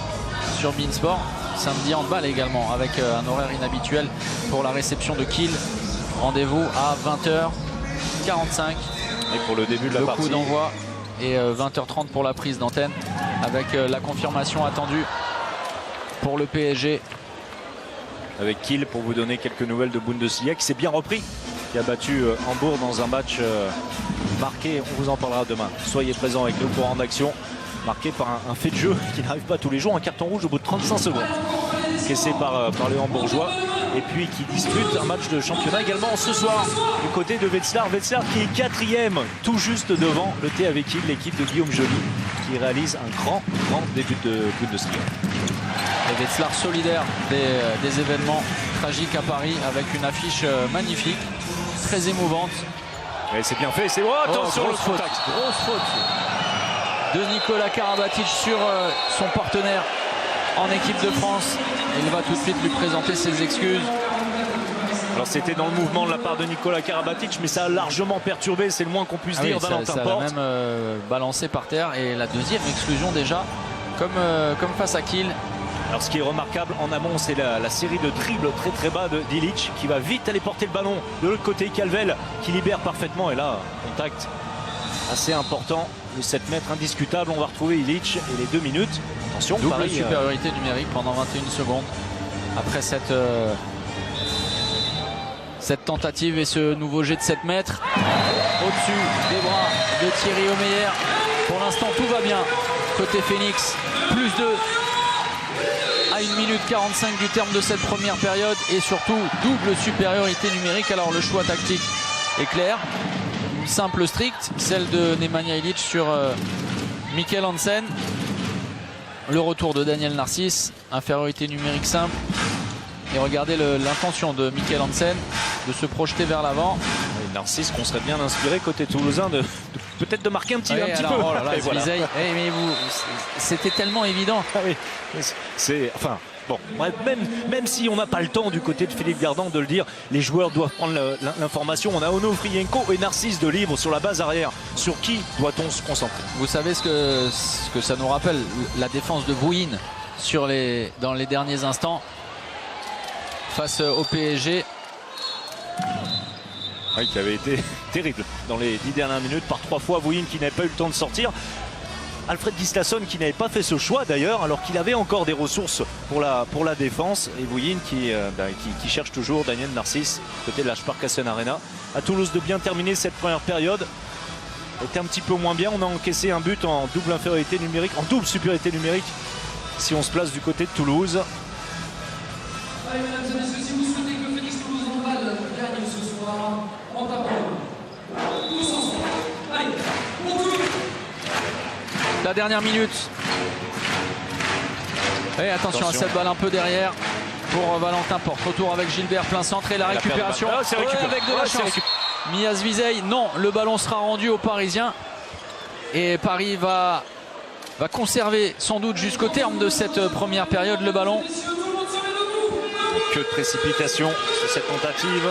sur beIN Sport. Samedi handball également avec un horaire inhabituel pour la réception de Kiel. Rendez-vous à 20h45. Et pour le début de la partie. Le coup d'envoi. Et 20h30 pour la prise d'antenne avec la confirmation attendue pour le PSG. Avec Kiel, pour vous donner quelques nouvelles de Bundesliga, qui s'est bien repris, qui a battu Hambourg dans un match marqué, on vous en parlera demain. Soyez présents avec nous pour en action, marqué par un fait de jeu qui n'arrive pas tous les jours, un carton rouge au bout de 35 secondes, caissé par les Hambourgeois. Et puis qui dispute un match de championnat également ce soir du côté de Wetzlar. Wetzlar qui est 4e, tout juste devant le THW Kiel, l'équipe de Guillaume Joly, qui réalise un grand début de Bundesliga. Et Wetzlar solidaire des événements tragiques à Paris avec une affiche magnifique, très émouvante. Et c'est bien fait, c'est attention, grosse faute, grosse faute de Nikola Karabatic sur son partenaire en équipe de France. Il va tout de suite lui présenter ses excuses. Alors c'était dans le mouvement de la part de Nikola Karabatic, mais ça a largement perturbé, c'est le moins qu'on puisse dire, Valentin Porte. Ça l'a même balancé par terre. Et la deuxième exclusion déjà, comme face à Kiel. Alors ce qui est remarquable en amont, c'est la série de dribbles très bas d'Ilic, qui va vite aller porter le ballon de l'autre côté. Calvel qui libère parfaitement, et là, contact assez important. Le 7 mètres indiscutable, on va retrouver Ilic et les 2 minutes. Attention, double Paris, supériorité numérique pendant 21 secondes après cette tentative et ce nouveau jet de 7 mètres au-dessus des bras de Thierry Omeyer. Pour l'instant tout va bien côté Phoenix, plus 2 à 1 minute 45 du terme de cette première période et surtout double supériorité numérique. Alors le choix tactique est clair, une simple stricte, celle de Nemanja Ilic sur Michael Hansen. Le retour de Daniel Narcisse, infériorité numérique simple. Et regardez l'intention de Mikkel Hansen de se projeter vers l'avant. Et Narcisse qu'on serait bien inspiré côté toulousain de peut-être de marquer un petit, Oui, un petit alors, peu. oh là là, Et voilà. Zvizdej, mais c'était tellement évident. Ah oui, enfin bon, bref, même si on n'a pas le temps du côté de Philippe Gardan de le dire, les joueurs doivent prendre l'information. On a Onofrienko et Narcisse de libre sur la base arrière. Sur qui doit-on se concentrer? Vous savez ce que ça nous rappelle, la défense de Bouyin dans les derniers instants face au PSG. Oui, qui avait été terrible dans les 10 dernières minutes par 3 fois. Bouyin qui n'avait pas eu le temps de sortir. Alfred Gislason qui n'avait pas fait ce choix d'ailleurs, alors qu'il avait encore des ressources pour la défense. Et Bouyin qui cherche toujours Daniel Narcisse côté de la Sparkassen Arena. À Toulouse de bien terminer cette première période. Était un petit peu moins bien. On a encaissé un but en double infériorité numérique, en double supériorité numérique si on se place du côté de Toulouse. Allez, mesdames et messieurs, si vous souhaitez que le Phoenix Toulouse Handball gagne ce soir, en tapant tous ensemble. Allez, on joue. La dernière minute. Et attention à cette balle un peu derrière pour Valentin Porte. Retour avec Gilbert, plein centre et la récupération. Ah, c'est récupéré. Avec de la chance. Mia Zvizdej, non, le ballon sera rendu aux Parisiens. Et Paris va conserver sans doute jusqu'au terme de cette première période le ballon. Que de précipitation sur cette tentative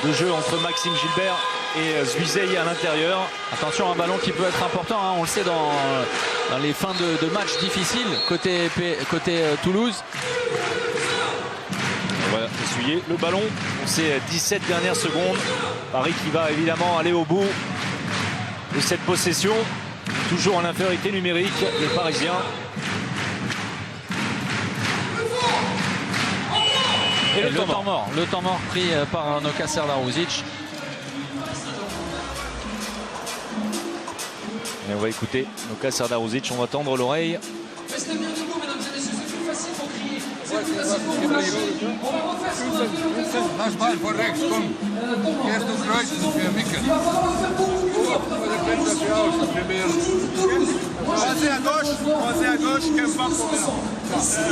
de jeu entre Maxime Gilbert et Zvizdej à l'intérieur. Attention, un ballon qui peut être important, hein, on le sait dans les fins de matchs difficiles côté Toulouse. On va essuyer le ballon pour ces 17 dernières secondes. Paris qui va évidemment aller au bout de cette possession. Toujours en infériorité numérique, les Parisiens. Et le temps mort. Le temps mort pris par Noka Serdaruzic. Et on va écouter Noka Serdaruzic, on va tendre l'oreille. Restez bien debout, mesdames et messieurs, c'est plus facile pour crier. C'est plus facile pour flasher. On va refaire ce qu'on a fait. Naš bal voor rechts, kom. Eerst doe kruisjes via Mikkel. Il va falloir le faire pour vous. Croisé à gauche, Kempa pour là. Troisième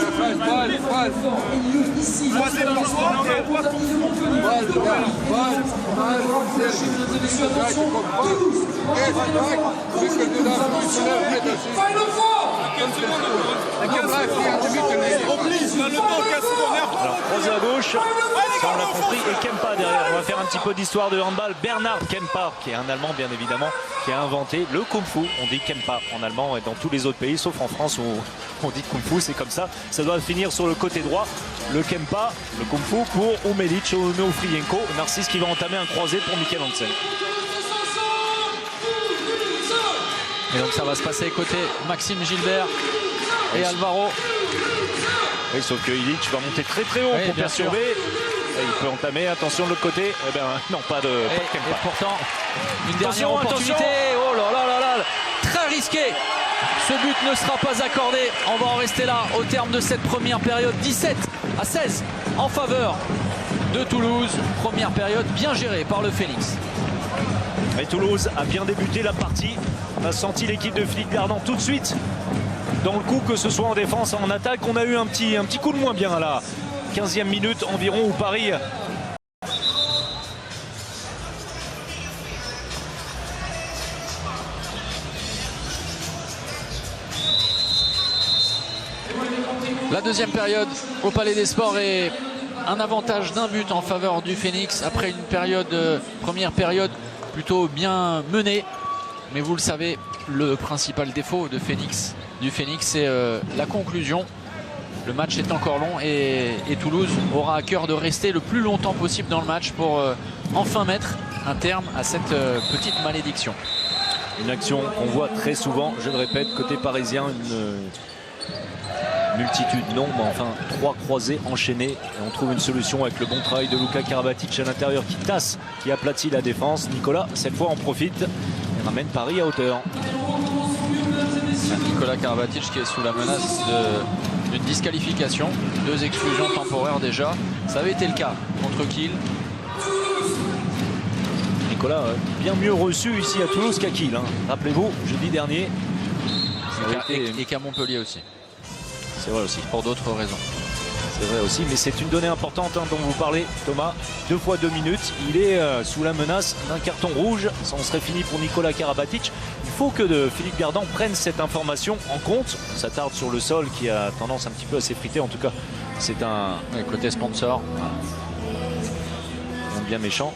pour toi, Alors croisé à gauche, ça on l'a compris, et Kempa derrière. On va faire un petit peu d'histoire de handball. Bernard Kempa, qui est un Allemand bien évidemment, qui a inventé le Kung Fu. On dit Kempa en allemand et dans tous les autres pays, sauf en France où on dit Kung Fu, c'est comme ça. Ça doit finir sur le côté droit. Le Kempa, le Kung Fu pour Omelic, Onofrienko. Narcisse qui va entamer un croisé pour Mikkel Hansen. Et donc ça va se passer côté Maxime Gilbert et Alvaro. Oui, sauf que Illich va monter très très haut Oui, pour bien perturber. Et il peut entamer, attention de l'autre côté. Eh bien non, pas de Et Kempa. pourtant, une dernière Attention, opportunité. attention. Oh là là là là, très risqué. Ce but ne sera pas accordé. On va en rester là au terme de cette première période. 17-16 en faveur de Toulouse. Première période bien gérée par le Phoenix. Et Toulouse a bien débuté la partie. On a senti l'équipe de Philippe Gardan tout de suite dans le coup, que ce soit en défense, en attaque. On a eu un petit coup de moins bien à la 15e minute environ où Paris La deuxième période au Palais des Sports est un avantage d'un but en faveur du Phoenix après une première période plutôt bien menée. Mais vous le savez, le principal défaut du Phoenix, c'est la conclusion. Le match est encore long et Toulouse aura à cœur de rester le plus longtemps possible dans le match pour enfin mettre un terme à cette petite malédiction. Une action qu'on voit très souvent, je le répète, côté parisien, une multitude, non, mais enfin 3 croisés enchaînés. Et on trouve une solution avec le bon travail de Luka Karabatic à l'intérieur qui tasse, qui aplatit la défense. Nicolas, cette fois, en profite et ramène Paris à hauteur. Nicolas Karabatic qui est sous la menace d'une disqualification, 2 exclusions temporaires déjà. Ça avait été le cas contre Kiel. Nicolas, bien mieux reçu ici à Toulouse qu'à Kiel. Hein. Rappelez-vous, jeudi dernier. Et qu'à Montpellier aussi. C'est vrai aussi. Pour d'autres raisons. C'est vrai aussi, mais c'est une donnée importante dont vous parlez, Thomas. 2 fois 2 minutes. Il est sous la menace d'un carton rouge. Ça en serait fini pour Nikola Karabatic. Il faut que Philippe Gardan prenne cette information en compte. Ça tarde sur le sol qui a tendance un petit peu à s'effriter. En tout cas, c'est un Côté sponsor. bien méchant.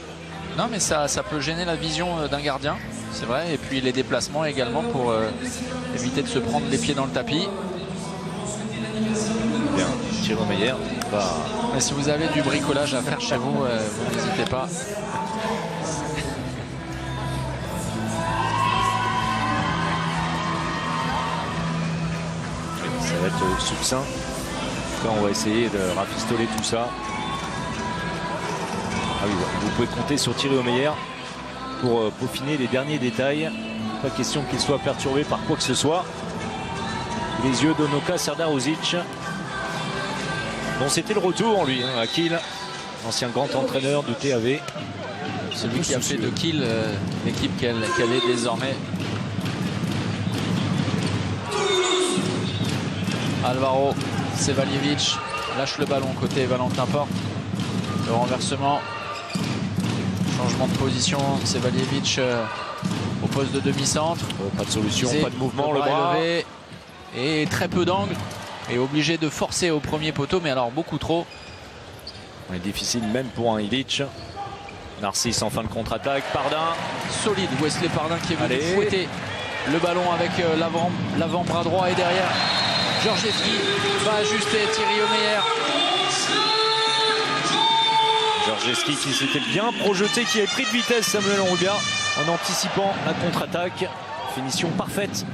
Non, mais ça peut gêner la vision d'un gardien, c'est vrai. Et puis les déplacements également pour éviter de se prendre les pieds dans le tapis. Bien, Thierry Meyer va... Et si vous avez du bricolage à faire chez vous, n'hésitez pas. Ça va être succinct. En tout cas, on va essayer de rafistoler tout ça. Ah oui, vous pouvez compter sur Thierry Meyer pour peaufiner les derniers détails. Pas question qu'il soit perturbé par quoi que ce soit. Les yeux d'Onoka Serdarovic. Bon, c'était le retour, lui, à Kiel, ancien grand entraîneur du TAV. Celui qui a fait de Kiel l'équipe qu'elle est désormais. Alvaro Sevaljevic lâche le ballon côté Valentin Porte. Le renversement. Changement de position. Sevaljevic au poste de demi-centre. Pas de solution, pas de mouvement, le bras élevé. Et très peu d'angle. Et obligé de forcer au premier poteau, mais alors beaucoup trop. C'est difficile même pour un Ilic. Narcisse en fin de contre-attaque. Pardin. Solide. Wesley Pardin qui est venu Allez. fouetter le ballon avec l'avant-bras droit. Et derrière, Georgievski va ajuster Thierry Omeyer. Georgievski qui s'était bien projeté, qui avait pris de vitesse Samuel Onrubia en anticipant la contre-attaque. Finition parfaite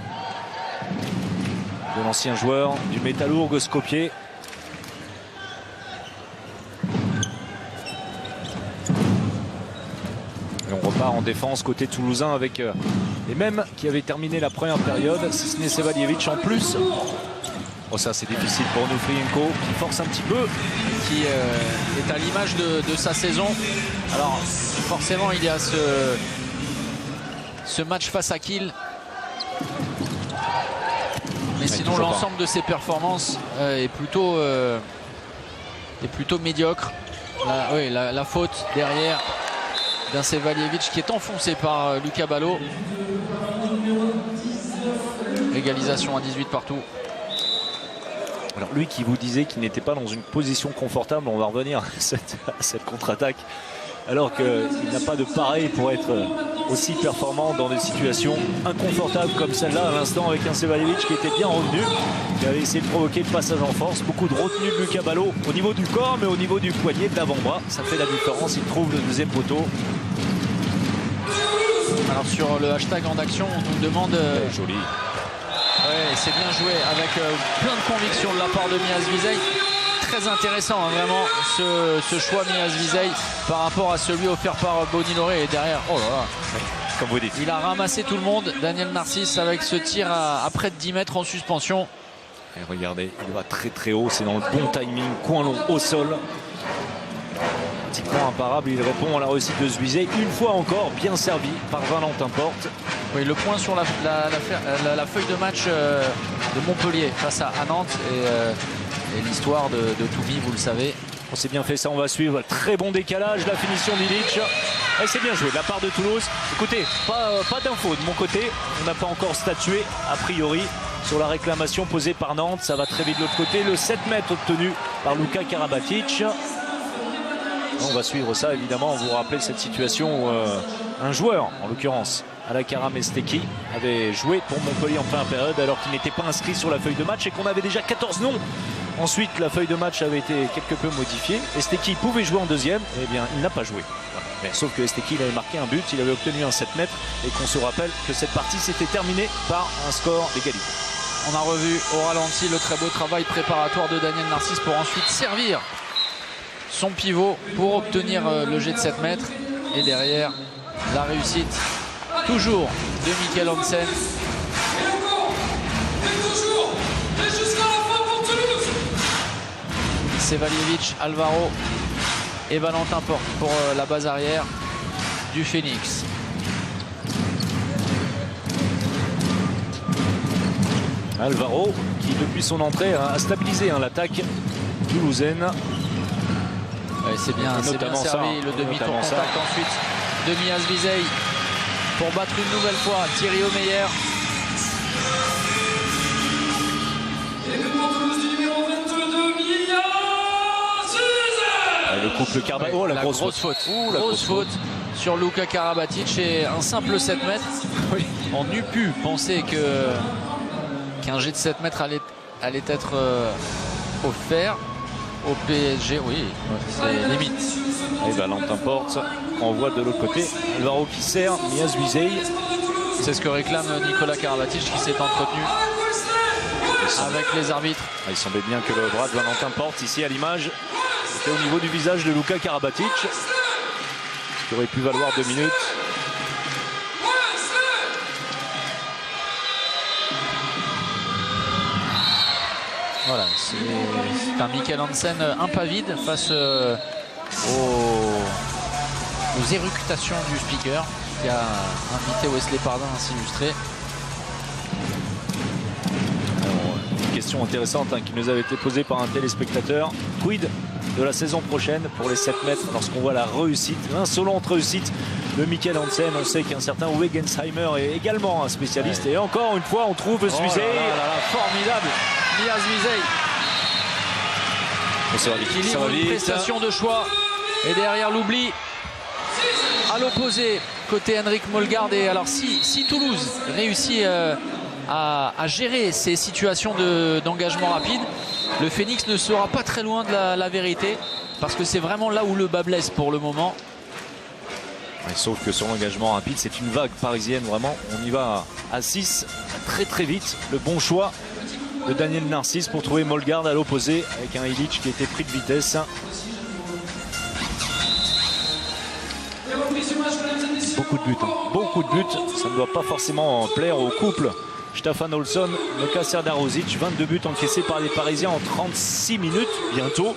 de l'ancien joueur du Métallurgue Skopje. Et on repart en défense côté toulousain avec les mêmes qui avaient terminé la première période, si ce n'est Sevaljevic en plus. Oh, ça c'est difficile pour Nufrienko qui force un petit peu. Qui est à l'image de sa saison. Alors forcément il y a ce match face à Kiel. Mais sinon l'ensemble de ses performances est plutôt médiocre. La faute derrière d'un Sevaljevic qui est enfoncé par Lucas Ballot. Égalisation à 18 partout. Alors lui qui vous disait qu'il n'était pas dans une position confortable, on va revenir à cette contre-attaque. Alors qu'il n'a pas de pareil pour être aussi performant dans des situations inconfortables comme celle-là à l'instant avec un Sevaljevic qui était bien revenu, qui avait essayé de provoquer le passage en force. Beaucoup de retenue de Lucas Ballot au niveau du corps, mais au niveau du poignet, de l'avant-bras. Ça fait la différence, il trouve le deuxième poteau. Alors sur le hashtag en action, on nous demande... Joli. Ouais, c'est bien joué avec plein de conviction de la part de Miaz Vizey. Très intéressant vraiment ce choix Miaz Vizey par rapport à celui offert par Boniloré. Et derrière, oh là là, comme vous dites, il a ramassé tout le monde. Daniel Narcisse avec ce tir à près de 10 mètres en suspension. Et regardez, il va très très haut, c'est dans le bon timing, coin long au sol. Petit point imparable, il répond à la réussite de Zbuizey. Une fois encore, bien servi par Valentin Porte. Oui, le point sur la feuille de match de Montpellier face à Nantes et l'histoire de Toubi, vous le savez. On s'est bien fait ça, on va suivre. Très bon décalage, la finition d'Ilic. Et c'est bien joué de la part de Toulouse. Écoutez, pas d'infos de mon côté. On n'a pas encore statué, a priori, sur la réclamation posée par Nantes. Ça va très vite de l'autre côté. Le 7 mètres obtenu par Luka Karabatic. On va suivre ça, évidemment. Vous vous rappelez de cette situation où un joueur, en l'occurrence, Alakara Mesteki, avait joué pour Montpellier en première période alors qu'il n'était pas inscrit sur la feuille de match et qu'on avait déjà 14 noms. Ensuite, la feuille de match avait été quelque peu modifiée. Esteki pouvait jouer en deuxième, eh bien, il n'a pas joué. Voilà. Mais, sauf que Esteki, il avait marqué un but, il avait obtenu un 7 mètres et qu'on se rappelle que cette partie s'était terminée par un score d'égalité. On a revu au ralenti le très beau travail préparatoire de Daniel Narcisse pour ensuite servir son pivot pour obtenir le jet de 7 mètres. Et derrière, la réussite toujours de Mikkel Hansen. Sevaljevic, Alvaro et Valentin Porte pour la base arrière du Phoenix. Alvaro qui depuis son entrée a stabilisé l'attaque toulousaine. Ouais, c'est bien notamment servi, ça, le demi-tour notamment contact ça. ensuite de Mias Vizey pour battre une nouvelle fois Thierry Omeyer. Et le pour Toulouse du numéro 22, Mias Vizey. Le couple Carabatic. Oh, la grosse faute. Ouh, la Grosse faute sur Luka Karabatic et un simple 7 mètres. Oui. On eût pu penser qu'un jet de 7 mètres allait être offert au PSG. Oui, c'est limite. Et Valentin Porte envoie de l'autre côté Alvaro qui sert Mias Vizey. C'est ce que réclame Nicolas Karabatic qui s'est entretenu avec les arbitres. Il semblait bien que le bras de Valentin Porte, ici à l'image, était au niveau du visage de Luka Karabatic, ce qui aurait pu valoir 2 minutes. Voilà, c'est un Mikkel Hansen impavide face aux éructations du speaker qui a invité Wesley Pardin à s'illustrer. Une question intéressante qui nous avait été posée par un téléspectateur. Quid de la saison prochaine pour les 7 mètres lorsqu'on voit la réussite, l'insolente réussite de Mikkel Hansen. On sait qu'un certain Wegensheimer est également un spécialiste. Et encore une fois, on trouve Vizey. Formidable, Mias Vizey. Ça va vite. Qui livre une prestation de choix. Et derrière l'oubli à l'opposé côté Henrik Molgaard. Et alors si Toulouse réussit à gérer ces situations d'engagement rapide, le Phoenix ne sera pas très loin de la vérité, parce que c'est vraiment là où le bas blesse pour le moment. Sauf que sur l'engagement rapide, c'est une vague parisienne, vraiment. On y va à 6 très très vite. Le bon choix de Daniel Narcisse pour trouver Molgaard à l'opposé, avec un Illich qui était pris de vitesse. Beaucoup de buts, beaucoup de buts. Ça ne doit pas forcément plaire au couple Staffan Olsson, Luka Serdar-Rosic. 22 buts encaissés par les Parisiens en 36 minutes bientôt.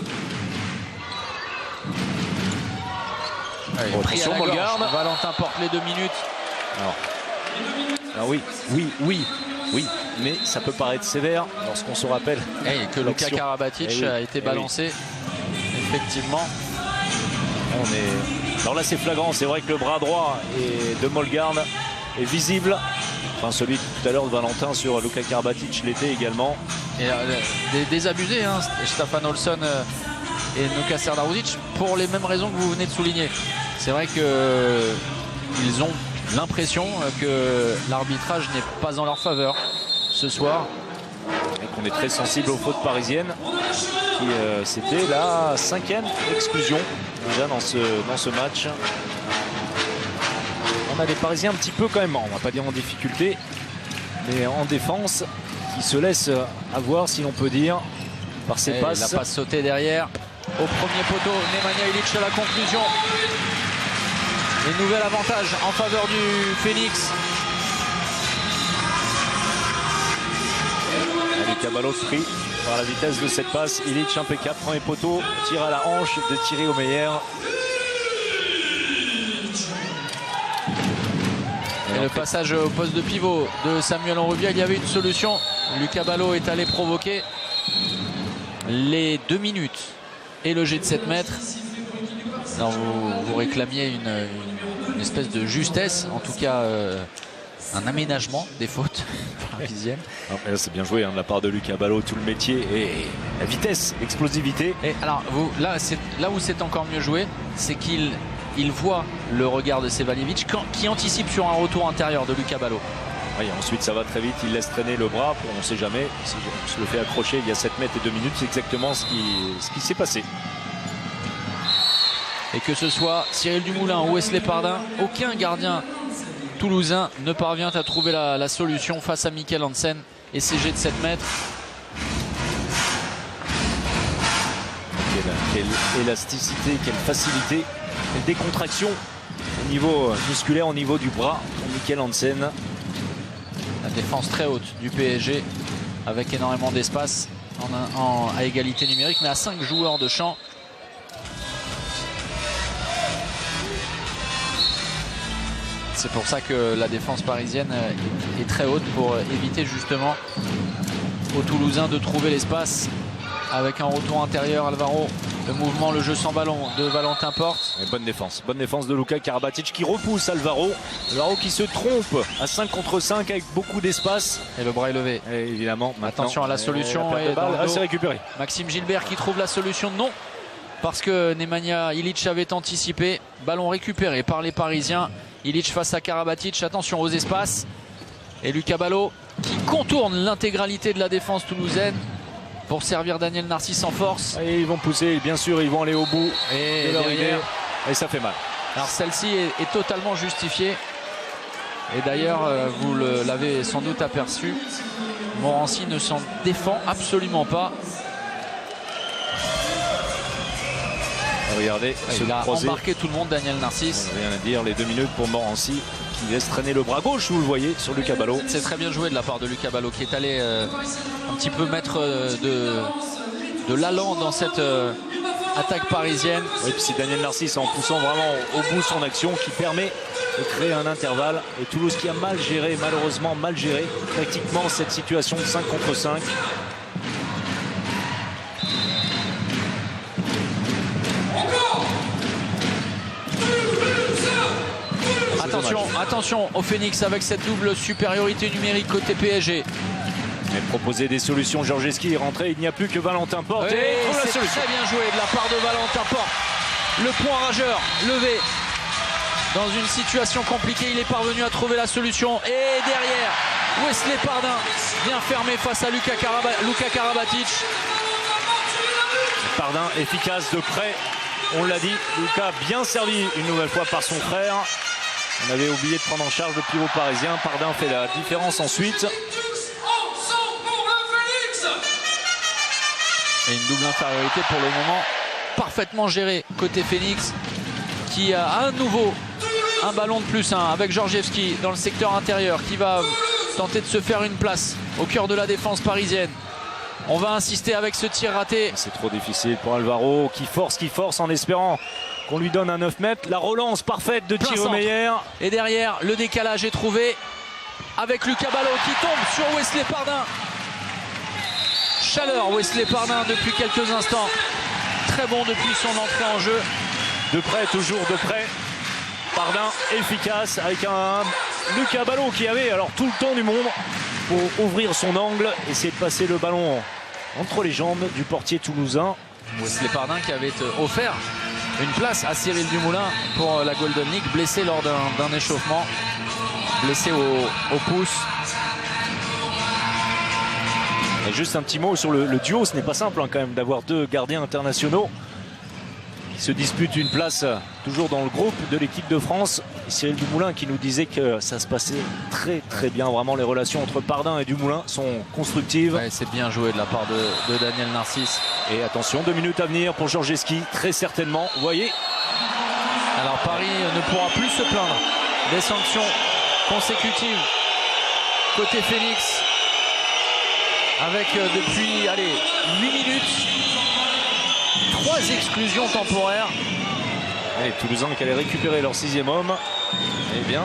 Attention, Molgaard. Valentin Porte les 2 minutes. Alors oui, mais ça peut paraître sévère lorsqu'on se rappelle que Luka Karabatic a été balancé. Effectivement. Alors là c'est flagrant, c'est vrai que le bras droit de Molgaard est visible. Enfin celui tout à l'heure de Valentin sur Luka Karabatic l'était également. Et désabusé, Staffan Olsson et Luka Serdar-Rosic, pour les mêmes raisons que vous venez de souligner. C'est vrai qu'ils ont l'impression que l'arbitrage n'est pas en leur faveur ce soir. Et qu'on est très sensible aux fautes parisiennes. C'était la 5e exclusion déjà dans ce match. On a des Parisiens un petit peu quand même, on va pas dire en difficulté, mais en défense, qui se laissent avoir, si l'on peut dire, par ses passes. La passe sautée derrière au premier poteau, Nemanja Illich à la conclusion. Et nouvel avantage en faveur du Phoenix. Lucas Ballot pris par la vitesse de cette passe. Illich impeccable, premier poteau, tir à la hanche de Thierry Omeyer. Et le passage au poste de pivot de Samuel Onrubia, il y avait une solution. Lucas Ballot est allé provoquer les 2 minutes et le jet de 7 mètres. Alors vous réclamiez une espèce de justesse, en tout cas un aménagement des fautes parisiennes. C'est bien joué de la part de Lucas Ballot, tout le métier et la vitesse, l'explosivité. Et alors là où c'est encore mieux joué, c'est qu'il voit le regard de Sevalievich qui anticipe sur un retour intérieur de Lucas Ballot. Oui, ensuite ça va très vite, il laisse traîner le bras, on ne sait jamais, si on se le fait accrocher il y a 7 mètres et 2 minutes, c'est exactement ce qui s'est passé. Et que ce soit Cyril Dumoulin ou Wesley Pardin, aucun gardien toulousain ne parvient à trouver la solution face à Mikkel Hansen et ses jets de 7 mètres. Quelle élasticité, quelle facilité, quelle décontraction au niveau musculaire, au niveau du bras pour Mikkel Hansen. La défense très haute du PSG avec énormément d'espace à égalité numérique, mais à 5 joueurs de champ. C'est pour ça que la défense parisienne est très haute, pour éviter justement aux Toulousains de trouver l'espace avec un retour intérieur. Alvaro, le mouvement, le jeu sans ballon de Valentin Porte. Et bonne défense de Luka Karabatic qui repousse Alvaro. Alvaro qui se trompe à 5 contre 5 avec beaucoup d'espace. Et le bras est levé. Et évidemment, attention à la solution. Et c'est récupéré. Maxime Gilbert qui trouve la solution, non. Parce que Nemanja Ilić avait anticipé. Ballon récupéré par les Parisiens. Ilić face à Karabatic. Attention aux espaces. Et Lucas Ballot qui contourne l'intégralité de la défense toulousaine pour servir Daniel Narcisse en force. Et ils vont pousser, bien sûr, ils vont aller au bout et de leur derrière, idée. Et ça fait mal. Alors celle-ci est totalement justifiée. Et d'ailleurs, vous l'avez sans doute aperçu, Morancy ne s'en défend absolument pas. Regardez, il a embarqué tout le monde, Daniel Narcisse. Rien à dire, les 2 minutes pour Morancy qui laisse traîner le bras gauche, vous le voyez, sur Lucas Ballot. C'est très bien joué de la part de Lucas Ballot qui est allé un petit peu mettre de l'allant dans cette attaque parisienne. Et puis c'est Daniel Narcisse en poussant vraiment au bout son action qui permet de créer un intervalle. Et Toulouse qui a mal géré, malheureusement mal géré tactiquement cette situation de 5 contre 5. Attention au Phoenix avec cette double supériorité numérique côté PSG. Et proposer des solutions, Georgeski est rentré, il n'y a plus que Valentin Porte. Et c'est très bien joué de la part de Valentin Porte. Le point rageur levé dans une situation compliquée, il est parvenu à trouver la solution. Et derrière, Wesley Pardin vient fermer face à Luka Karabatic. Pardin efficace de près, on l'a dit. Luka bien servi une nouvelle fois par son frère. On avait oublié de prendre en charge le pivot parisien. Pardin fait la différence ensuite. Et une double infériorité pour le moment parfaitement gérée côté Phoenix qui a à nouveau un ballon de plus avec Georgievski dans le secteur intérieur qui va tenter de se faire une place au cœur de la défense parisienne. On va insister avec ce tir raté. C'est trop difficile pour Alvaro qui force en espérant qu'on lui donne un 9 mètres. La relance parfaite de Thierry Meyer. Et derrière, le décalage est trouvé avec Lucas Ballot qui tombe sur Wesley Pardin. Chaleur Wesley Pardin depuis quelques instants. Très bon depuis son entrée en jeu. De près, toujours de près. Pardin efficace avec un Lucas Ballot qui avait alors tout le temps du monde pour ouvrir son angle, essayer de passer le ballon entre les jambes du portier toulousain. Wesley Pardin qui avait offert une place à Cyril Dumoulin pour la Golden League, blessé lors d'un échauffement, blessé au pouce. Et juste un petit mot sur le duo, ce n'est pas simple quand même d'avoir 2 gardiens internationaux qui se disputent une place toujours dans le groupe de l'équipe de France. Et Cyril Dumoulin qui nous disait que ça se passait très bien, vraiment les relations entre Pardin et Dumoulin sont constructives. Ouais, c'est bien joué de la part de Daniel Narcisse. Et attention, 2 minutes à venir pour Georgeski, très certainement, vous voyez. Alors Paris ne pourra plus se plaindre des sanctions consécutives côté Phoenix avec depuis 8 minutes 3 exclusions temporaires. Et Toulousains qui allaient récupérer leur 6e homme. Eh bien,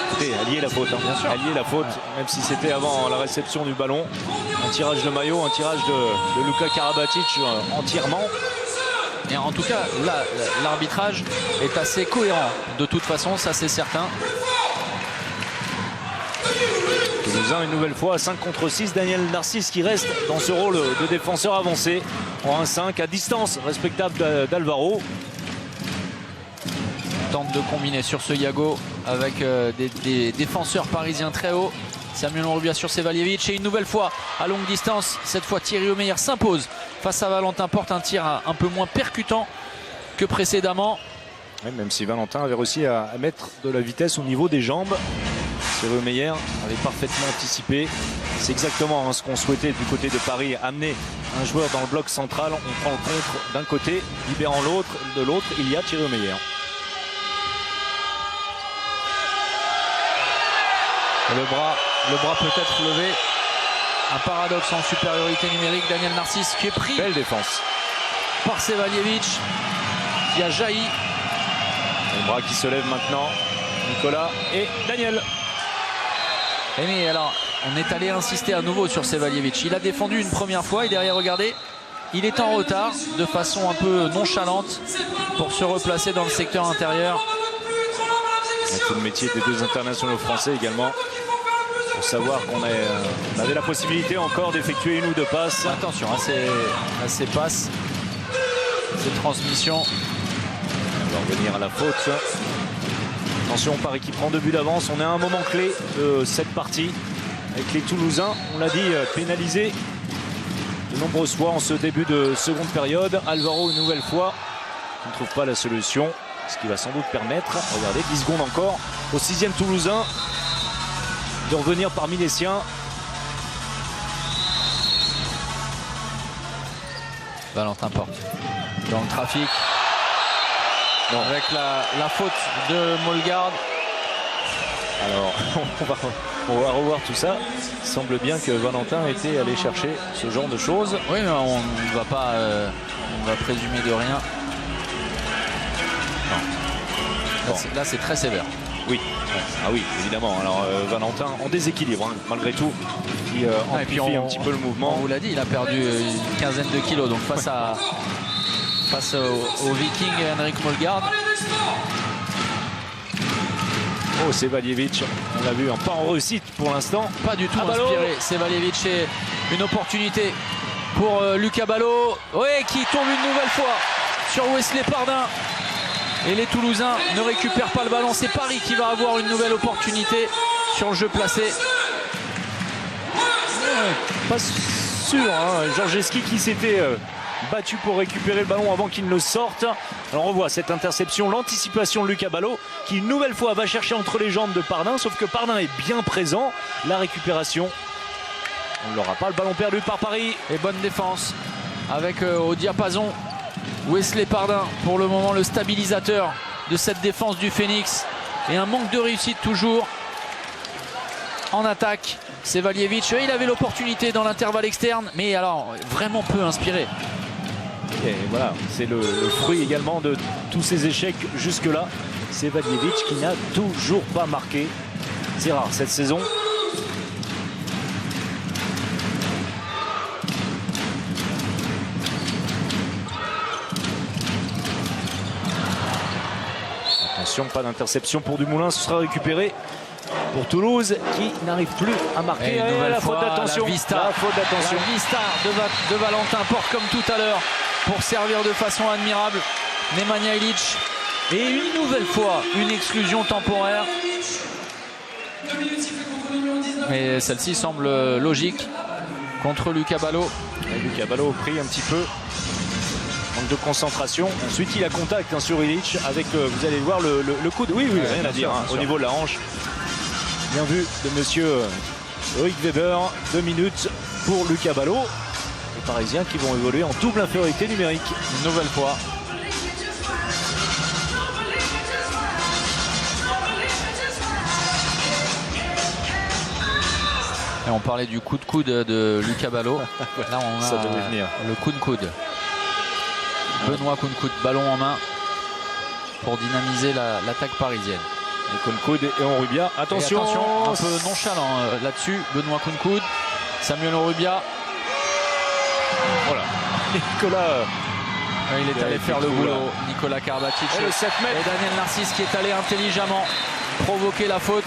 écoutez, allier la faute, bien sûr. Allier la faute, même si c'était avant la réception du ballon. Un tirage de maillot, un tirage de Luka Karabatic entièrement. Et en tout cas, l'arbitrage est assez cohérent. De toute façon, ça c'est certain. Toulousain une nouvelle fois 5 contre 6. Daniel Narcisse qui reste dans ce rôle de défenseur avancé en 1-5 à distance respectable d'Alvaro. Tente de combiner sur ce Yago avec des défenseurs parisiens très hauts. Samuel Rubia sur Sevalievich et une nouvelle fois à longue distance. Cette fois Thierry Omeyer s'impose face à Valentin Porte. Un tir un peu moins percutant que précédemment. Oui, même si Valentin avait réussi à mettre de la vitesse au niveau des jambes. Thierry Omeyer avait parfaitement anticipé. C'est exactement ce qu'on souhaitait du côté de Paris, amener un joueur dans le bloc central. On prend le contre d'un côté, libérant l'autre. De l'autre, il y a Thierry Omeyer. Le bras peut-être levé. Un paradoxe en supériorité numérique. Daniel Narcisse qui est pris. Belle défense par Sevalievich qui a jailli. Le bras qui se lève maintenant. Nicolas et Daniel. Et mais alors, on est allé insister à nouveau sur Sevalievich. Il a défendu une première fois et derrière, regardez, il est en retard de façon un peu nonchalante pour se replacer dans le secteur intérieur. C'est tout le métier des deux internationaux français également. Pour savoir qu'on avait la possibilité encore d'effectuer une ou deux passes. Attention à ces passes, ces transmissions. On va revenir à la faute. Attention, Paris qui prend 2 buts d'avance. On est à un moment clé de cette partie avec les Toulousains. On l'a dit, pénalisés de nombreuses fois en ce début de seconde période. Alvaro une nouvelle fois ne trouve pas la solution, ce qui va sans doute permettre, regardez, 10 secondes encore au 6e Toulousain de revenir parmi les siens. Valentin Porte dans le trafic. Non. Avec la faute de Mollegaard. Alors on va revoir tout ça. Il semble bien que Valentin était allé chercher ce genre de choses. Oui, mais on ne va pas on va présumer de rien. Là c'est très sévère. Oui, ah oui, évidemment. Alors Valentin en déséquilibre, hein, malgré tout, qui amplifie un petit peu le mouvement. On vous l'a dit, il a perdu une quinzaine de kilos. Donc face au Viking Henrik Mollegaard. Oh, Sevalievich, on l'a vu, pas en réussite pour l'instant. Pas du tout inspiré. Sevalievich, est une opportunité pour Lucas Ballot. Oui, qui tombe une nouvelle fois sur Wesley Pardin. Et les Toulousains ne récupèrent pas le ballon. C'est Paris qui va avoir une nouvelle opportunité sur le jeu placé. Pas sûr, hein. Georgeski qui s'était battu pour récupérer le ballon avant qu'il ne sorte. Alors on voit cette interception, l'anticipation de Lucas Ballot qui une nouvelle fois va chercher entre les jambes de Pardin, sauf que Pardin est bien présent. La récupération, on ne l'aura pas, le ballon perdu par Paris. Et bonne défense avec au diapason Wesley Pardin, pour le moment le stabilisateur de cette défense du Phoenix. Et un manque de réussite toujours en attaque. Sevalievich, il avait l'opportunité dans l'intervalle externe, mais alors vraiment peu inspiré. Et voilà, c'est le fruit également de tous ces échecs jusque-là. Sevalievich qui n'a toujours pas marqué. C'est rare cette saison. Attention, pas d'interception pour Dumoulin, ce sera récupéré pour Toulouse qui n'arrive plus à marquer. La faute d'attention. La vista de Valentin Porte comme tout à l'heure pour servir de façon admirable Nemanja Ilić. Et une nouvelle fois une exclusion temporaire. Mais celle-ci semble logique contre Lucas Ballot. Lucas Ballot pris un petit peu. Manque de concentration. Ensuite il a contact sur Ilić avec, vous allez le voir, le coude. Oui, rien à dire au niveau de la hanche. Bien vu de monsieur Loïc Weber. 2 minutes pour Lucas Ballot. Les Parisiens qui vont évoluer en double infériorité numérique. Une nouvelle fois. Et on parlait du coup de coude de Lucas Ballot. Là on a ça devait venir. Le coup de coude. Benoît Kounkoud, ballon en main pour dynamiser l'attaque parisienne. Et Kounkoud et Onrubia. Attention, un peu nonchalant là-dessus. Benoît Kounkoud, Samuel Onrubia. Voilà. Nicolas. Il est allé faire le boulot. Nicolas Karabatic. Et le 7 mètres. Et Daniel Narcisse qui est allé intelligemment provoquer la faute.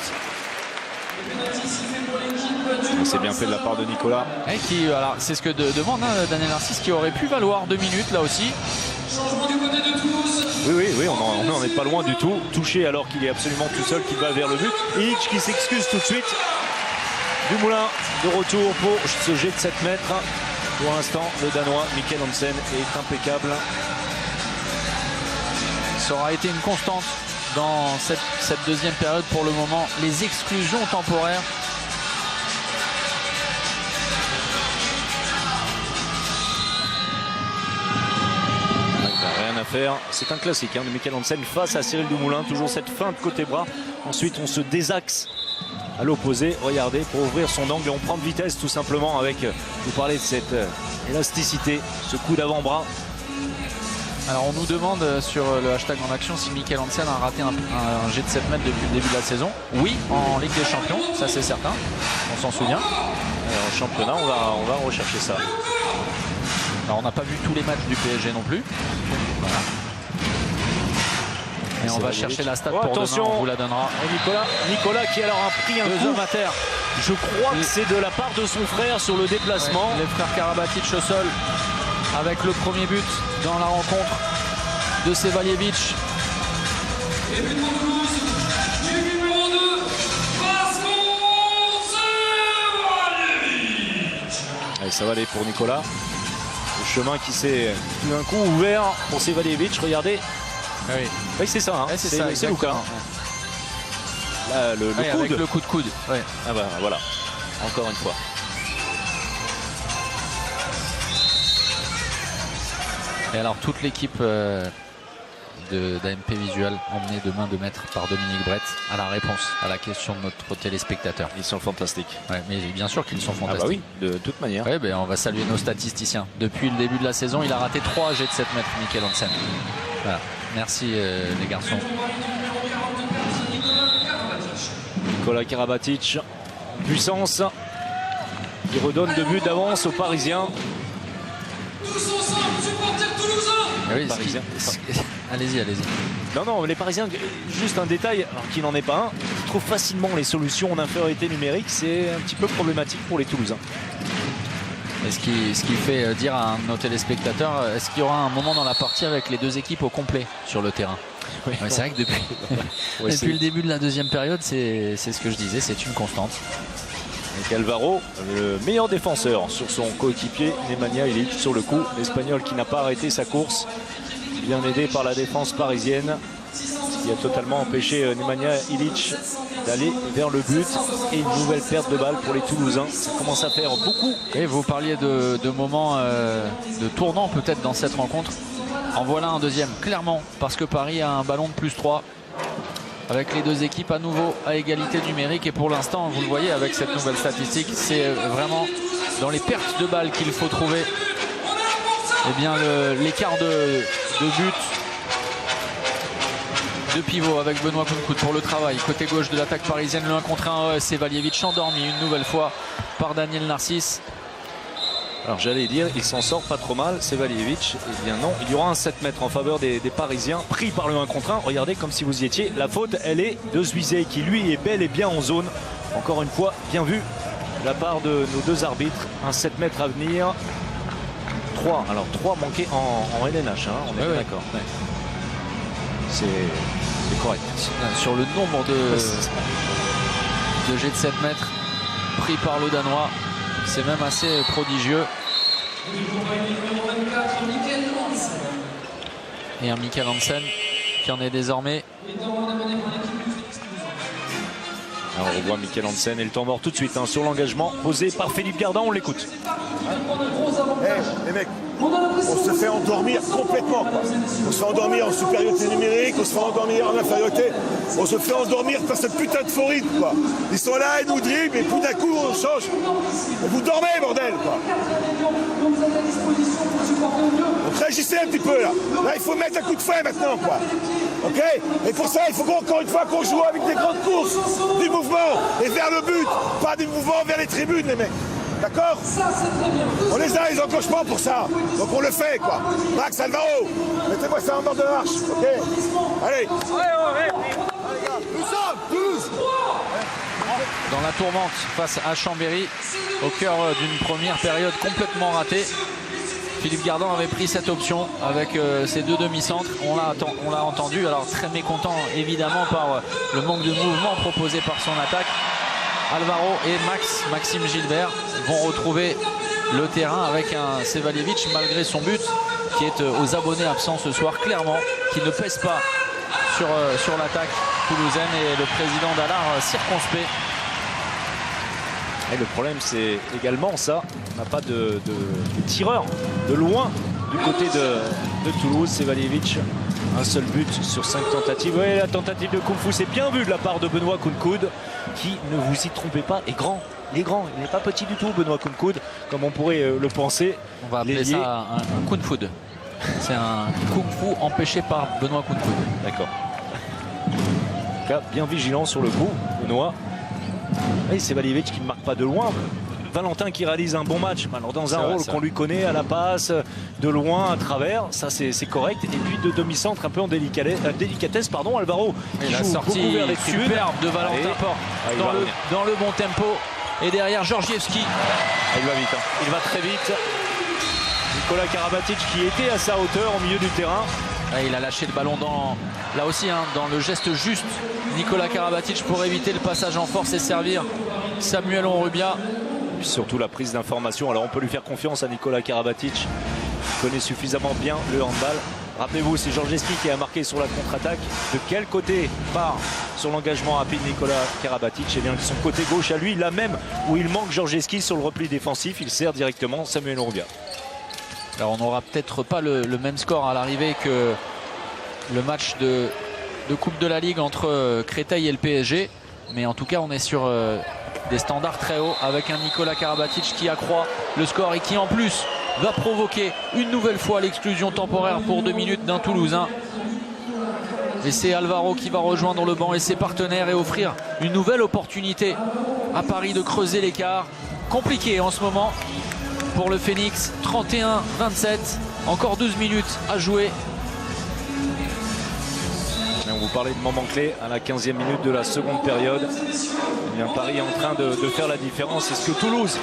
C'est bien fait de la part de Nicolas. Et qui, alors, c'est ce que demande Daniel Narcisse, qui aurait pu valoir 2 minutes là aussi. Oui, on n'en est pas loin du tout. Touché alors qu'il est absolument tout seul, qu'il va vers le but. Ilić qui s'excuse tout de suite. Dumoulin de retour pour ce jet de 7 mètres. Pour l'instant, le Danois Mikkel Hansen est impeccable. Ça aura été une constante dans cette deuxième période pour le moment. Les exclusions temporaires. Rien à faire. C'est un classique de Mikkel Hansen face à Cyril Dumoulin. Toujours cette feinte côté bras. Ensuite, on se désaxe à l'opposé. Regardez, pour ouvrir son angle. Et on prend de vitesse tout simplement avec, vous parlez de cette élasticité, ce coup d'avant-bras. Alors on nous demande sur le hashtag en action si Mikkel Hansen a raté un jet de 7 mètres depuis le début de la saison. Oui, en Ligue des Champions, ça c'est certain, on s'en souvient. En championnat, on va rechercher ça. Alors on n'a pas vu tous les matchs du PSG non plus. Voilà. Et on va chercher la stat pour attention. demain, on vous la donnera. Et Nicolas qui alors a pris un Deux coup. hommes à terre. Je crois que c'est de la part de son frère sur le déplacement. Ouais, les frères Karabatic au sol avec le premier but dans la rencontre de Sevaljevic. Et but pour Toulouse, du numéro 2, Vasco Sevaljevic. Allez, ça va aller pour Nicolas. Le chemin qui s'est tout d'un coup ouvert pour Sevaljevic. Regardez. Oui, Oui, c'est ça. Hein. ouais, c'est ça, c'est Lucas. Là, le oui, coude. avec le coup de coude. Ouais. Ah bah voilà. Encore une fois. Et alors toute l'équipe d'AMP Visual emmenée de main de maître par Dominique Brett à la réponse à la question de notre téléspectateur. Ils sont fantastiques. Ouais, mais bien sûr qu'ils sont Ah bah fantastiques. oui, de toute manière. Ouais, ben on va saluer nos statisticiens. Depuis le début de la saison, il a raté 3 jets de 7 mètres, Mikkel Hansen. Voilà. Merci les garçons. Nicolas Karabatic, puissance, qui redonne 2 buts d'avance aux Parisiens. Tous ensemble, supporters toulousains. Oui, Parisien. Allez-y. Non, non, les Parisiens, juste un détail, alors qu'il n'en est pas un, ils trouvent facilement les solutions en infériorité numérique. C'est un petit peu problématique pour les Toulousains. Et ce qui fait dire à un de nos téléspectateurs, est-ce qu'il y aura un moment dans la partie avec les deux équipes au complet sur le terrain? Oui. Ouais, c'est vrai que depuis, Ouais, depuis le début de la deuxième période, c'est ce que je disais, c'est une constante. Avec Alvaro, le meilleur défenseur sur son coéquipier, Nemanja Ilić sur le coup. L'Espagnol qui n'a pas arrêté sa course, bien aidé par la défense parisienne, ce qui a totalement empêché Nemanja Ilić d'aller vers le but. Et une nouvelle perte de balle pour les Toulousains. Ça commence à faire beaucoup. Et vous parliez de moments de tournant peut-être dans cette rencontre. En voilà un deuxième, clairement, parce que Paris a un ballon de +3. Avec les deux équipes à nouveau à égalité numérique. Et pour l'instant, vous le voyez avec cette nouvelle statistique, c'est vraiment dans les pertes de balles qu'il faut trouver l'écart de but de pivot avec Benoît Kounkoud pour le travail. Côté gauche de l'attaque parisienne, le 1 contre 1, Sevaljevic endormi une nouvelle fois par Daniel Narcisse. Alors j'allais dire, il s'en sort pas trop mal, Sevaljevic. Eh bien non, il y aura un 7 mètres en faveur des Parisiens, pris par le 1 contre 1. Regardez comme si vous y étiez. La faute, elle est de Zuizé, qui lui est bel et bien en zone. Encore une fois, bien vu de la part de nos deux arbitres. Un 7 mètres à venir. 3, alors 3 manqués en LNH, hein, on est Ouais. d'accord. Ouais. C'est correct. Sur le nombre de jets de 7 mètres pris par le Danois, c'est même assez prodigieux. Et un Mikkel Hansen qui en est désormais. Alors on voit Mikkel Hansen et le temps mort tout de suite hein, sur l'engagement posé par Philippe Gardin, on l'écoute. Les mecs, on se fait endormir complètement. Quoi. On se fait endormir en supériorité numérique, on se fait endormir en infériorité. On se fait endormir par cette putain de faux rythme, quoi. Ils sont là, ils nous dribblent, et tout d'un coup on change. Et vous dormez, bordel, quoi. Donc réagissez un petit peu là. Là, il faut mettre un coup de fouet maintenant, quoi. Ok? Et pour ça, il faut encore une fois qu'on joue avec des grandes courses, du mouvement et vers le but, pas du mouvement vers les tribunes, les mecs. D'accord? On les a les encochagements pour ça. Donc on le fait, quoi. Max, Alvaro, mettez-moi ça en bord de marche, ok? Allez. Nous sommes Toulouse. Dans la tourmente face à Chambéry, au cœur d'une première période complètement ratée. Philippe Gardin avait pris cette option avec ses deux demi-centres. On l'a entendu, alors très mécontent évidemment par le manque de mouvement proposé par son attaque. Alvaro et Maxime Gilbert vont retrouver le terrain avec un Sevaljevic malgré son but qui est aux abonnés absents ce soir clairement, qui ne pèse pas sur l'attaque toulousaine et le président d'Allard circonspect. Et le problème c'est également ça, on n'a pas de tireur de loin du côté de Toulouse. Sevaljevic, un seul but sur 5 tentatives. Oui, la tentative de Kung Fu, c'est bien vu de la part de Benoît Kounkoud, qui, ne vous y trompez pas, est grand. Il est grand, il n'est pas petit du tout, Benoît Kounkoud, comme on pourrait le penser. On va appeler ça un Kung Fu. C'est un kung-fu empêché par Benoît Kounkoud. D'accord. En tout cas, bien vigilant sur le coup, Benoît. Et c'est Valjevic qui ne marque pas de loin. Valentin qui réalise un bon match, alors dans un rôle qu'on lui connaît, à la passe, de loin, à travers, ça c'est correct. Et puis de demi-centre, un peu en délicatesse, pardon, Alvaro. Et la sortie vers les tribunes. superbe de Valentin Port dans le bon tempo. Et derrière Georgievski. Il va vite, hein. Il va très vite. Nikola Karabatic qui était à sa hauteur au milieu du terrain. Et il a lâché le ballon là aussi, dans le geste juste. Nicolas Karabatic pour éviter le passage en force et servir Samuel Onrubia. Puis surtout la prise d'information. Alors on peut lui faire confiance à Nikola Karabatic. Il connaît suffisamment bien le handball. Rappelez-vous, c'est Georgievski qui a marqué sur la contre-attaque. De quel côté part sur l'engagement rapide Nikola Karabatic? Eh bien, de son côté gauche à lui, là même où il manque Georgievski sur le repli défensif. Il sert directement Samuel Onrubia. Alors on n'aura peut-être pas le même score à l'arrivée que le match de Coupe de la Ligue entre Créteil et le PSG. Mais en tout cas, on est sur des standards très hauts avec un Nikola Karabatic qui accroît le score et qui en plus va provoquer une nouvelle fois l'exclusion temporaire pour 2 minutes d'un Toulousain. Et c'est Alvaro qui va rejoindre le banc et ses partenaires et offrir une nouvelle opportunité à Paris de creuser l'écart. Compliqué en ce moment pour le Phoenix. 31-27, encore 12 minutes à jouer. Et on vous parlait de moments clés à la 15e minute de la seconde période. Eh bien, Paris est en train de faire la différence. Est-ce que Toulouse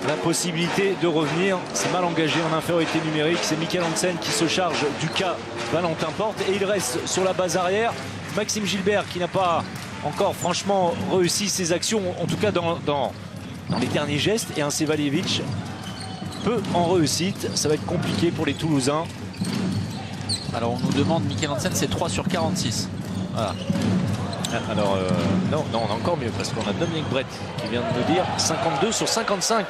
a la possibilité de revenir? C'est mal engagé en infériorité numérique. C'est Michael Hansen qui se charge du cas Valentin Porte. Et il reste sur la base arrière Maxime Gilbert qui n'a pas encore franchement réussi ses actions. En tout cas dans les derniers gestes. Et un Valjevic peu en réussite. Ça va être compliqué pour les Toulousains. Alors on nous demande, Michael Hansen, c'est 3 sur 46. Voilà. Alors non, on a encore mieux parce qu'on a Dominique Brett qui vient de nous dire 52 sur 55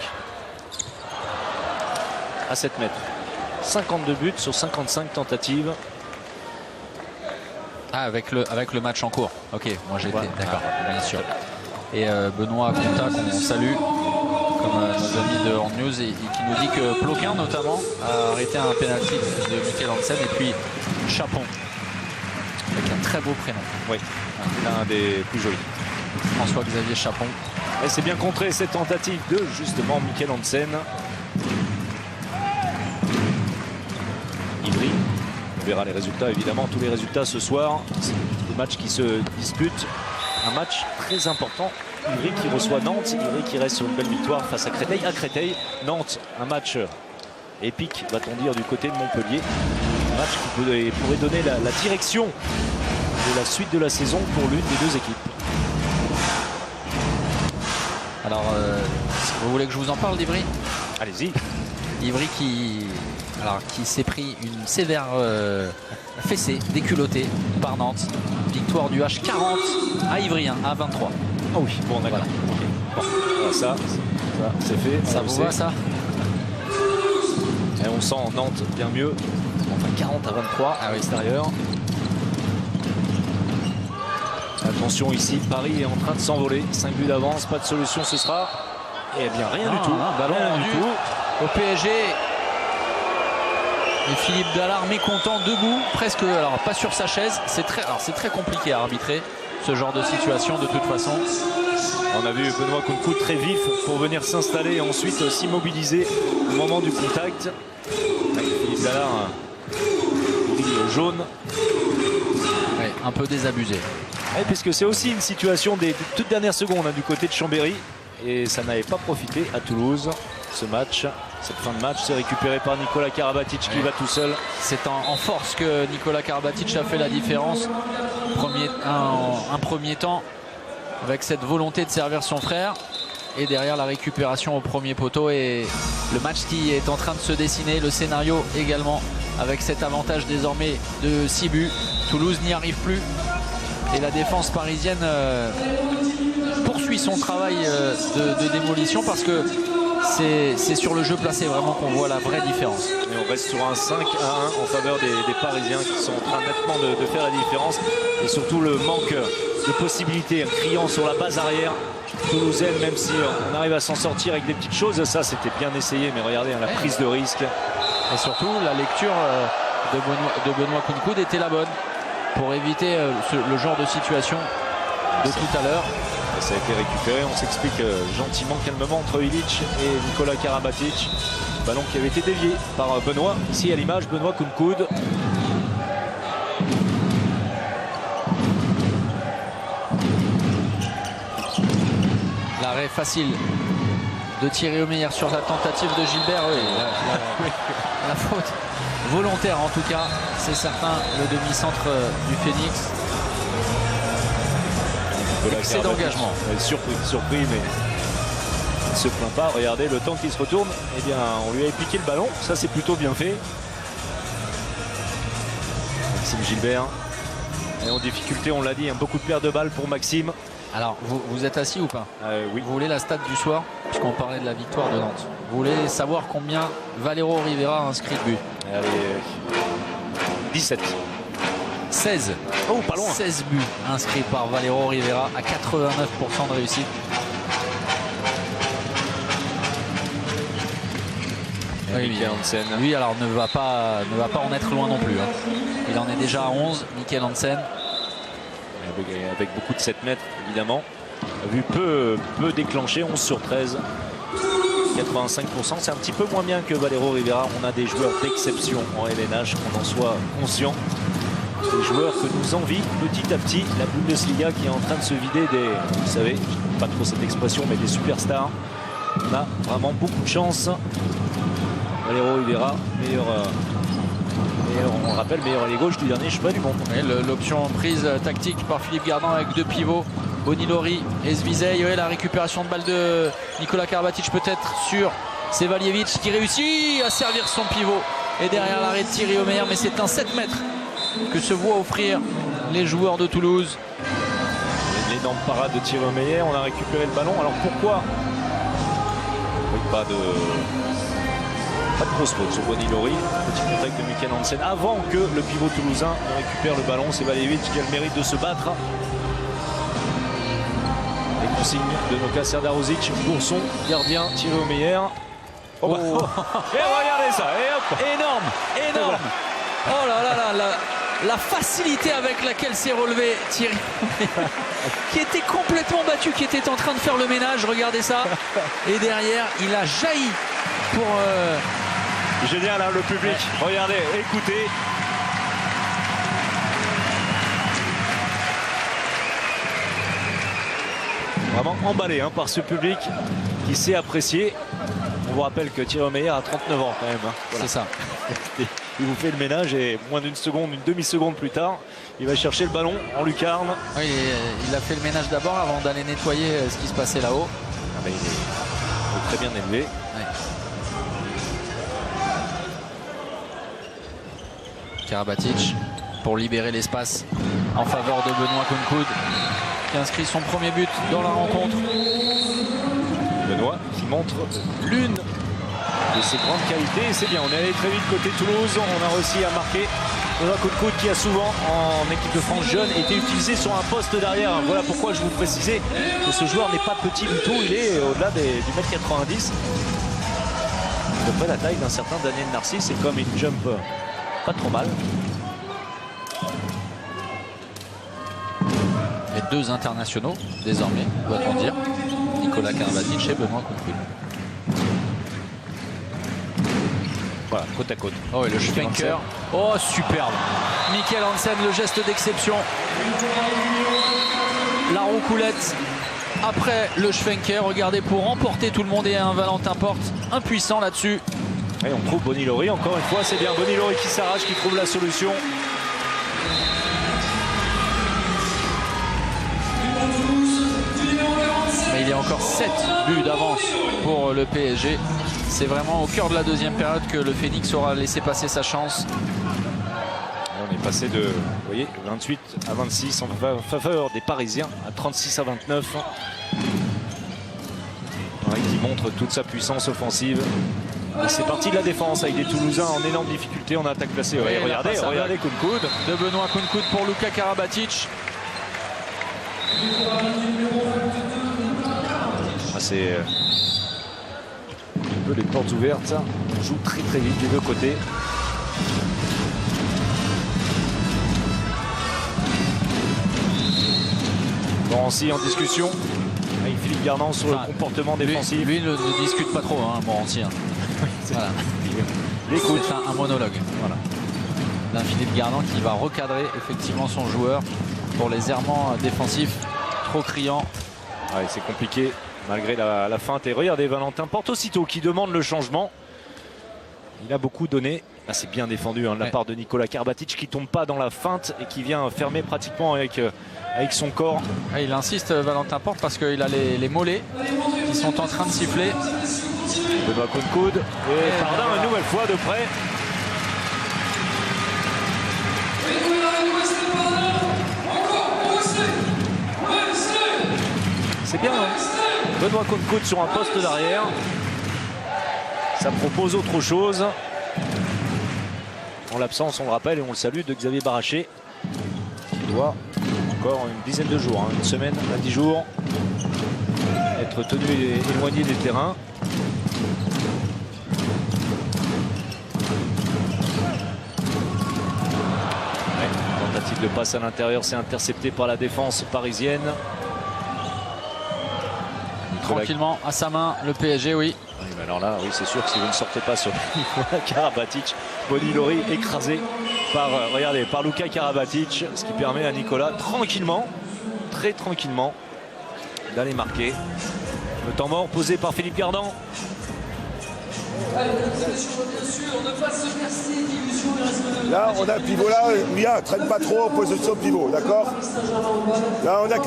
à 7 mètres. 52 buts sur 55 tentatives. Ah, avec le match en cours. Ok, moi j'étais d'accord, bien sûr. Et Benoît Conta, qu'on salue, comme nos amis de Hand News, et qui nous dit que Ploquin notamment a arrêté un pénalty de Michael Hansen, et puis Chapon avec un très beau prénom. Oui, l'un des plus jolis. François-Xavier Chapon. Et c'est bien contré cette tentative de justement Michael Hansen. Ivry, on verra les résultats évidemment, tous les résultats ce soir. C'est des matchs qui se disputent. Un match très important. Ivry qui reçoit Nantes, Ivry qui reste sur une belle victoire face à Créteil. À Créteil, Nantes, un match épique, va-t-on dire, du côté de Montpellier. Un match qui pourrait donner la direction de la suite de la saison pour l'une des deux équipes. Alors, vous voulez que je vous en parle d'Ivry? Allez-y. Ivry qui s'est pris une sévère fessée, déculottée par Nantes. Victoire du H40 à Ivry, à 23. Ah oui, bon d'accord. Voilà. Okay. Bon, voilà, ça c'est fait. Ça vous va ça? Et on sent Nantes bien mieux. Enfin 40 à 23 à l'extérieur. Attention ici, Paris est en train de s'envoler. 5 buts d'avance, pas de solution ce sera. Et bien rien du tout. Ballon du tout au PSG. Et Philippe Dallard mécontent debout, presque, alors pas sur sa chaise. C'est très compliqué à arbitrer ce genre de situation de toute façon. On a vu Benoît Kounkoud très vif pour venir s'installer et ensuite s'immobiliser au moment du contact. Philippe Dallard, jaune. Ouais, un peu désabusé. Ouais, puisque c'est aussi une situation des toutes dernières secondes du côté de Chambéry. Et ça n'avait pas profité à Toulouse. Ce match, cette fin de match, c'est récupéré par Nikola Karabatic qui va tout seul. C'est en force que Nikola Karabatic a fait la différence. Un premier temps avec cette volonté de servir son frère. Et derrière la récupération au premier poteau et le match qui est en train de se dessiner. Le scénario également avec cet avantage désormais de 6 buts. Toulouse n'y arrive plus. Et la défense parisienne poursuit son travail de démolition parce que c'est sur le jeu placé vraiment qu'on voit la vraie différence. Et on reste sur un 5-1 en faveur des Parisiens qui sont en train nettement de faire la différence. Et surtout le manque de possibilités criant sur la base arrière toulousaine, même si on arrive à s'en sortir avec des petites choses. Ça c'était bien essayé, mais regardez la prise de risque. Et surtout, la lecture de Benoît Kounkoud était la bonne pour éviter le genre de situation de tout à l'heure. Ça a été récupéré, on s'explique gentiment, calmement entre Ilic et Nikola Karabatic. Ballon qui avait été dévié par Benoît. Ici à l'image, Benoît Kounkoud. L'arrêt facile de Thierry Omeyer sur la tentative de Gilbert. Oui, la faute volontaire en tout cas, c'est certain, le demi-centre du Phoenix. Excès d'engagement. Surpris, mais il ne se plaint pas. Regardez le temps qu'il se retourne. Eh bien, on lui a piqué le ballon. Ça, c'est plutôt bien fait. Maxime Gilbert. Et en difficulté, on l'a dit, beaucoup de pertes de balles pour Maxime. Alors, vous êtes assis ou pas? Oui. Vous voulez la stat du soir, puisqu'on parlait de la victoire de Nantes. Vous voulez savoir combien Valero Rivera a inscrit de buts? Allez, 17. 16. Oh, pas loin. 16 buts inscrits par Valero Rivera à 89% de réussite. Oui, Michael Hansen. Lui, alors, ne va pas en être loin non plus. Hein. Il en est déjà à 11, Michael Hansen. Avec beaucoup de 7 mètres, évidemment. A vu peu déclenché, 11 sur 13. 85%, c'est un petit peu moins bien que Valero Rivera. On a des joueurs d'exception en LNH, qu'on en soit conscient. Des joueurs que nous envie petit à petit la Bundesliga qui est en train de se vider des, vous savez, pas trop cette expression, mais des superstars. On a vraiment beaucoup de chance. Valero Rivera, meilleur, on rappelle, meilleur ailier gauche du dernier championnat du monde. L'option prise tactique par Philippe Gardin avec deux pivots, Bonilori et Zvizej. La récupération de balle de Nikola Karabatic peut-être sur Sevaljevic qui réussit à servir son pivot. Et derrière l'arrêt de Thierry Omeyer, mais c'est un 7 mètres que se voient offrir les joueurs de Toulouse. L'énorme parade de Thierry Omeyer, on a récupéré le ballon. Alors pourquoi pas de grosse faute sur Bonilori. Petit contact de Michael Hansen avant que le pivot toulousain ne récupère le ballon. C'est Sevaljevic qui a le mérite de se battre. Les consignes de Noka Serdarovic pour son gardien Thierry Omeyer. Et regardez ça, et hop. Énorme. Oh là là, la facilité avec laquelle s'est relevé Thierry qui était complètement battu, qui était en train de faire le ménage, regardez ça. Et derrière, il a jailli pour... Génial, hein, le public. Regardez, écoutez. Vraiment emballé par ce public qui sait apprécier. On vous rappelle que Thierry Omeyer a 39 ans quand même. Hein. Voilà. C'est ça. Il vous fait le ménage et moins d'une seconde, une demi-seconde plus tard, il va chercher le ballon en lucarne. Oui, il a fait le ménage d'abord avant d'aller nettoyer ce qui se passait là-haut. Il est très bien élevé. Ouais. Karabatic pour libérer l'espace en faveur de Benoît Kounkoud qui inscrit son premier but dans la rencontre. Benoît qui montre l'une de ses grandes qualités. C'est bien, on est allé très vite côté Toulouse. On a réussi à marquer. Benoît Kounkoud qui a souvent en équipe de France jeune été utilisé sur un poste derrière. Voilà pourquoi je vous précisais que ce joueur n'est pas petit du tout. Il est au-delà du 1m90. À peu près la taille d'un certain Daniel Narcisse. C'est comme une jump pas trop mal. Les deux internationaux désormais, doit-on dire, Nikola Karabatic et Benoît Kounkoud. Voilà, côte à côte. Oh, et le Schwenker. Oh, superbe. Michael Hansen, le geste d'exception. La roucoulette après le Schwenker. Regardez, pour remporter tout le monde, et un Valentin Porte impuissant là-dessus. Et on trouve Bonilori, encore une fois, c'est bien Bonilori qui s'arrache, qui trouve la solution. Mais il y a encore 7 buts d'avance pour le PSG. C'est vraiment au cœur de la deuxième période que le Phoenix aura laissé passer sa chance. On est passé de, vous voyez, 28 à 26 en faveur des Parisiens, à 36 à 29. Qui montre toute sa puissance offensive. C'est parti de la défense avec des Toulousains en énorme difficulté en attaque placée. Oui, regardez Kounkoud. De Benoît Kounkoud pour Luka Karabatic. C'est un peu les portes ouvertes. Ça. joue très très vite des deux côtés. Morancy en discussion avec Philippe Gardan sur le comportement défensif. Lui ne discute pas trop, hein, Morancy. Hein. Voilà. C'est un monologue. Voilà. Là, Philippe Gardan qui va recadrer effectivement son joueur pour les errements défensifs trop criants. Ouais, c'est compliqué malgré la feinte. Et regardez Valentin Porte aussitôt qui demande le changement. Il a beaucoup donné. Là, c'est bien défendu hein, de la part de Nikola Karabatic qui tombe pas dans la feinte et qui vient fermer pratiquement avec son corps. Et il insiste Valentin Porte parce qu'il a les mollets qui sont en train de siffler. Benoît Coude et Pardin une nouvelle fois de près. C'est bien hein. Benoît Coude sur un poste d'arrière. Ça propose autre chose. En l'absence, on le rappelle et on le salue, de Xavier Baraché. Qui doit encore une dizaine de jours, hein, une semaine à 10 jours, être tenu éloigné des terrains. Tentative de passe à l'intérieur, c'est intercepté par la défense parisienne. Tranquillement à sa main le PSG, oui. Oui, mais alors là, oui, c'est sûr que si vous ne sortez pas sur Karabatic, Bonnie Lori écrasé par, regardez, par Luka Karabatic, ce qui permet à Nicolas tranquillement, très tranquillement, d'aller marquer. Le temps mort posé par Philippe Gardan. Là, on a le pivot là, Mia, traîne pas trop en position pivot, d'accord? Là, on a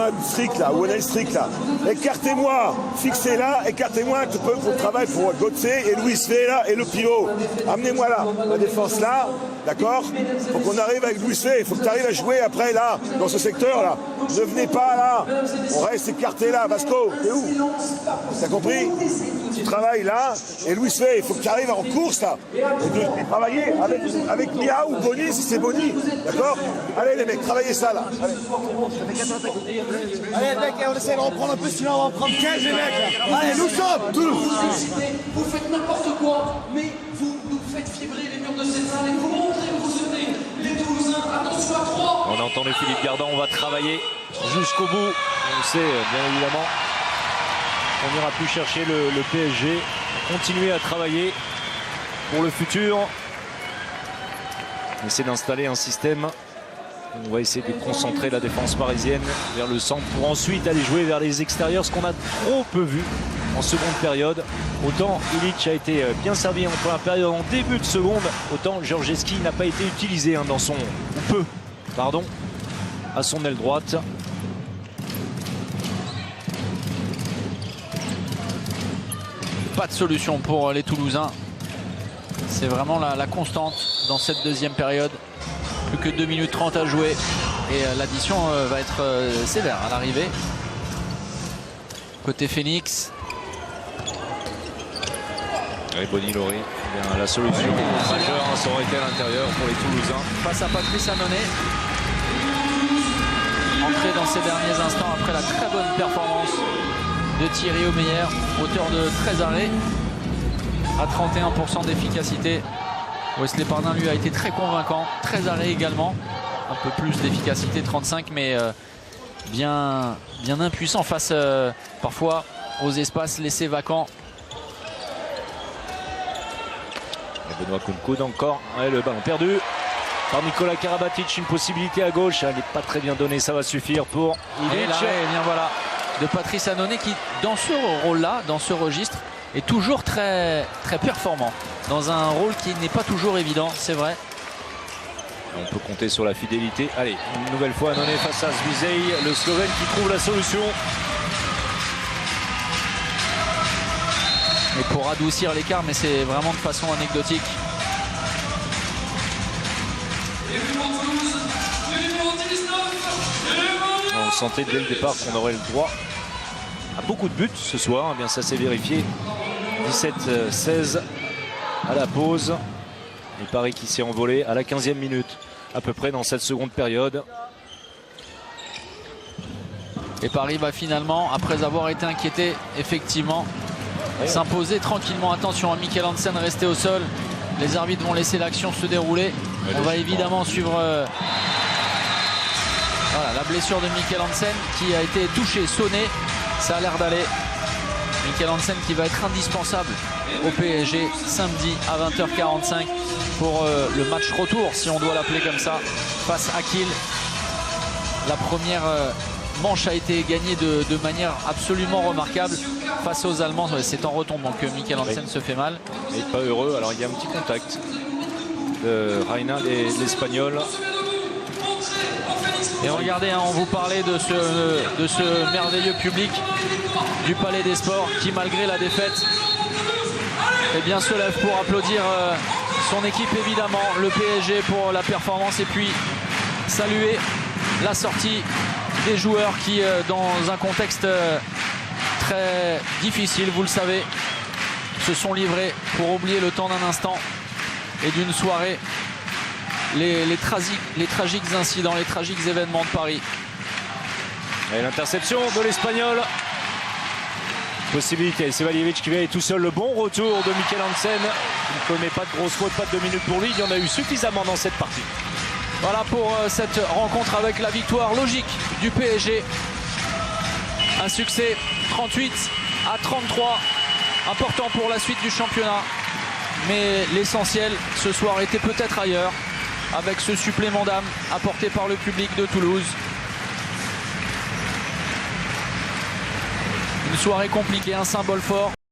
une strict là, où on a une strict là. Écartez-moi, fixez là, écartez-moi un peu pour le travail pour Götze et Louis Fay là et le pivot. Amenez-moi là, la défense là, d'accord? Faut qu'on arrive avec Louis Fay, il faut que tu arrives à jouer après là, dans ce secteur là. Ne venez pas là, on reste écarté là. Vasco, t'es où? T'as compris? Tu travailles là, et Louis Fay, il faut que tu arrives en course là. Et travailler avec Mia ou Bonny si c'est Bonny, d'accord? Allez les mecs, travaillez ça là. Allez les mecs, on essaie de reprendre un peu, sinon on va en prendre 15 les mecs là. Allez, nous sommes tous. Vous faites n'importe quoi, mais vous nous faites vibrer les murs de cette salle et vous montrez que vous êtes les Toulousains. Attention à 3. On a entendu Philippe Gardan, on va travailler jusqu'au bout. On le sait bien évidemment. On n'ira plus chercher le PSG. Continuer à travailler pour le futur. On essaie d'installer un système. On va essayer de concentrer la défense parisienne vers le centre pour ensuite aller jouer vers les extérieurs, ce qu'on a trop peu vu en seconde période. Autant Ilic a été bien servi en première période, en début de seconde, autant Georgeski n'a pas été utilisé hein, dans son à son aile droite. Pas de solution pour les Toulousains. C'est vraiment la constante dans cette deuxième période. Plus que 2 minutes 30 à jouer. Et l'addition va être sévère à l'arrivée. Côté Phoenix. Et Bonny Lori, la solution majeure, ça aurait été à l'intérieur pour les Toulousains. Face à Patrice Annonay. Entré dans ces derniers instants après la très bonne performance de Thierry Omeyer, auteur de 13 arrêts à 31% d'efficacité. Wesley Pardin lui a été très convaincant, 13 arrêts également, un peu plus d'efficacité, 35, mais bien impuissant face parfois aux espaces laissés vacants. Et Benoît Coude encore, ouais, le ballon perdu par Nikola Karabatic, une possibilité à gauche, elle n'est pas très bien donnée, ça va suffire pour Ilic. Et l'arrêt, bien voilà, de Patrice Annonay qui, dans ce rôle-là, dans ce registre, est toujours très, très performant. Dans un rôle qui n'est pas toujours évident, c'est vrai. On peut compter sur la fidélité. Allez, une nouvelle fois Annonay face à Zvizej, le Slovène qui trouve la solution. Et pour adoucir l'écart, mais c'est vraiment de façon anecdotique. On sentait dès le départ qu'on aurait le droit à beaucoup de buts ce soir. Eh bien, ça s'est vérifié. 17-16 à la pause. Et Paris qui s'est envolé à la 15e minute, à peu près dans cette seconde période. Et Paris va finalement, après avoir été inquiété, effectivement, s'imposer tranquillement. Attention, Mikkel Hansen resté au sol. Les arbitres vont laisser l'action se dérouler. On va évidemment suivre voilà, la blessure de Mikkel Hansen qui a été touché, sonné. Ça a l'air d'aller. Mikkel Hansen qui va être indispensable au PSG samedi à 20h45 pour le match retour, si on doit l'appeler comme ça, face à Kiel. La première manche a été gagnée de manière absolument remarquable face aux Allemands. C'est en retombe, donc Mikkel Hansen se fait mal. Il n'est pas heureux. Alors il y a un petit contact de Reina, l'Espagnol. Et regardez, hein, on vous parlait de ce merveilleux public du Palais des Sports qui, malgré la défaite, eh bien, se lève pour applaudir son équipe, évidemment, le PSG pour la performance, et puis saluer la sortie des joueurs qui, dans un contexte très difficile, vous le savez, se sont livrés pour oublier le temps d'un instant et d'une soirée les tragiques incidents, les tragiques événements de Paris. Et l'interception de l'Espagnol. Possibilité, Sevaljevic qui vient tout seul. Le bon retour de Mikkel Hansen. Il ne connaît pas de grosse faute, pas de 2 minutes pour lui. Il y en a eu suffisamment dans cette partie. Voilà pour cette rencontre avec la victoire logique du PSG. Un succès 38 à 33. Important pour la suite du championnat. Mais l'essentiel ce soir était peut-être ailleurs, avec ce supplément d'âme apporté par le public de Toulouse. Une soirée compliquée, un symbole fort.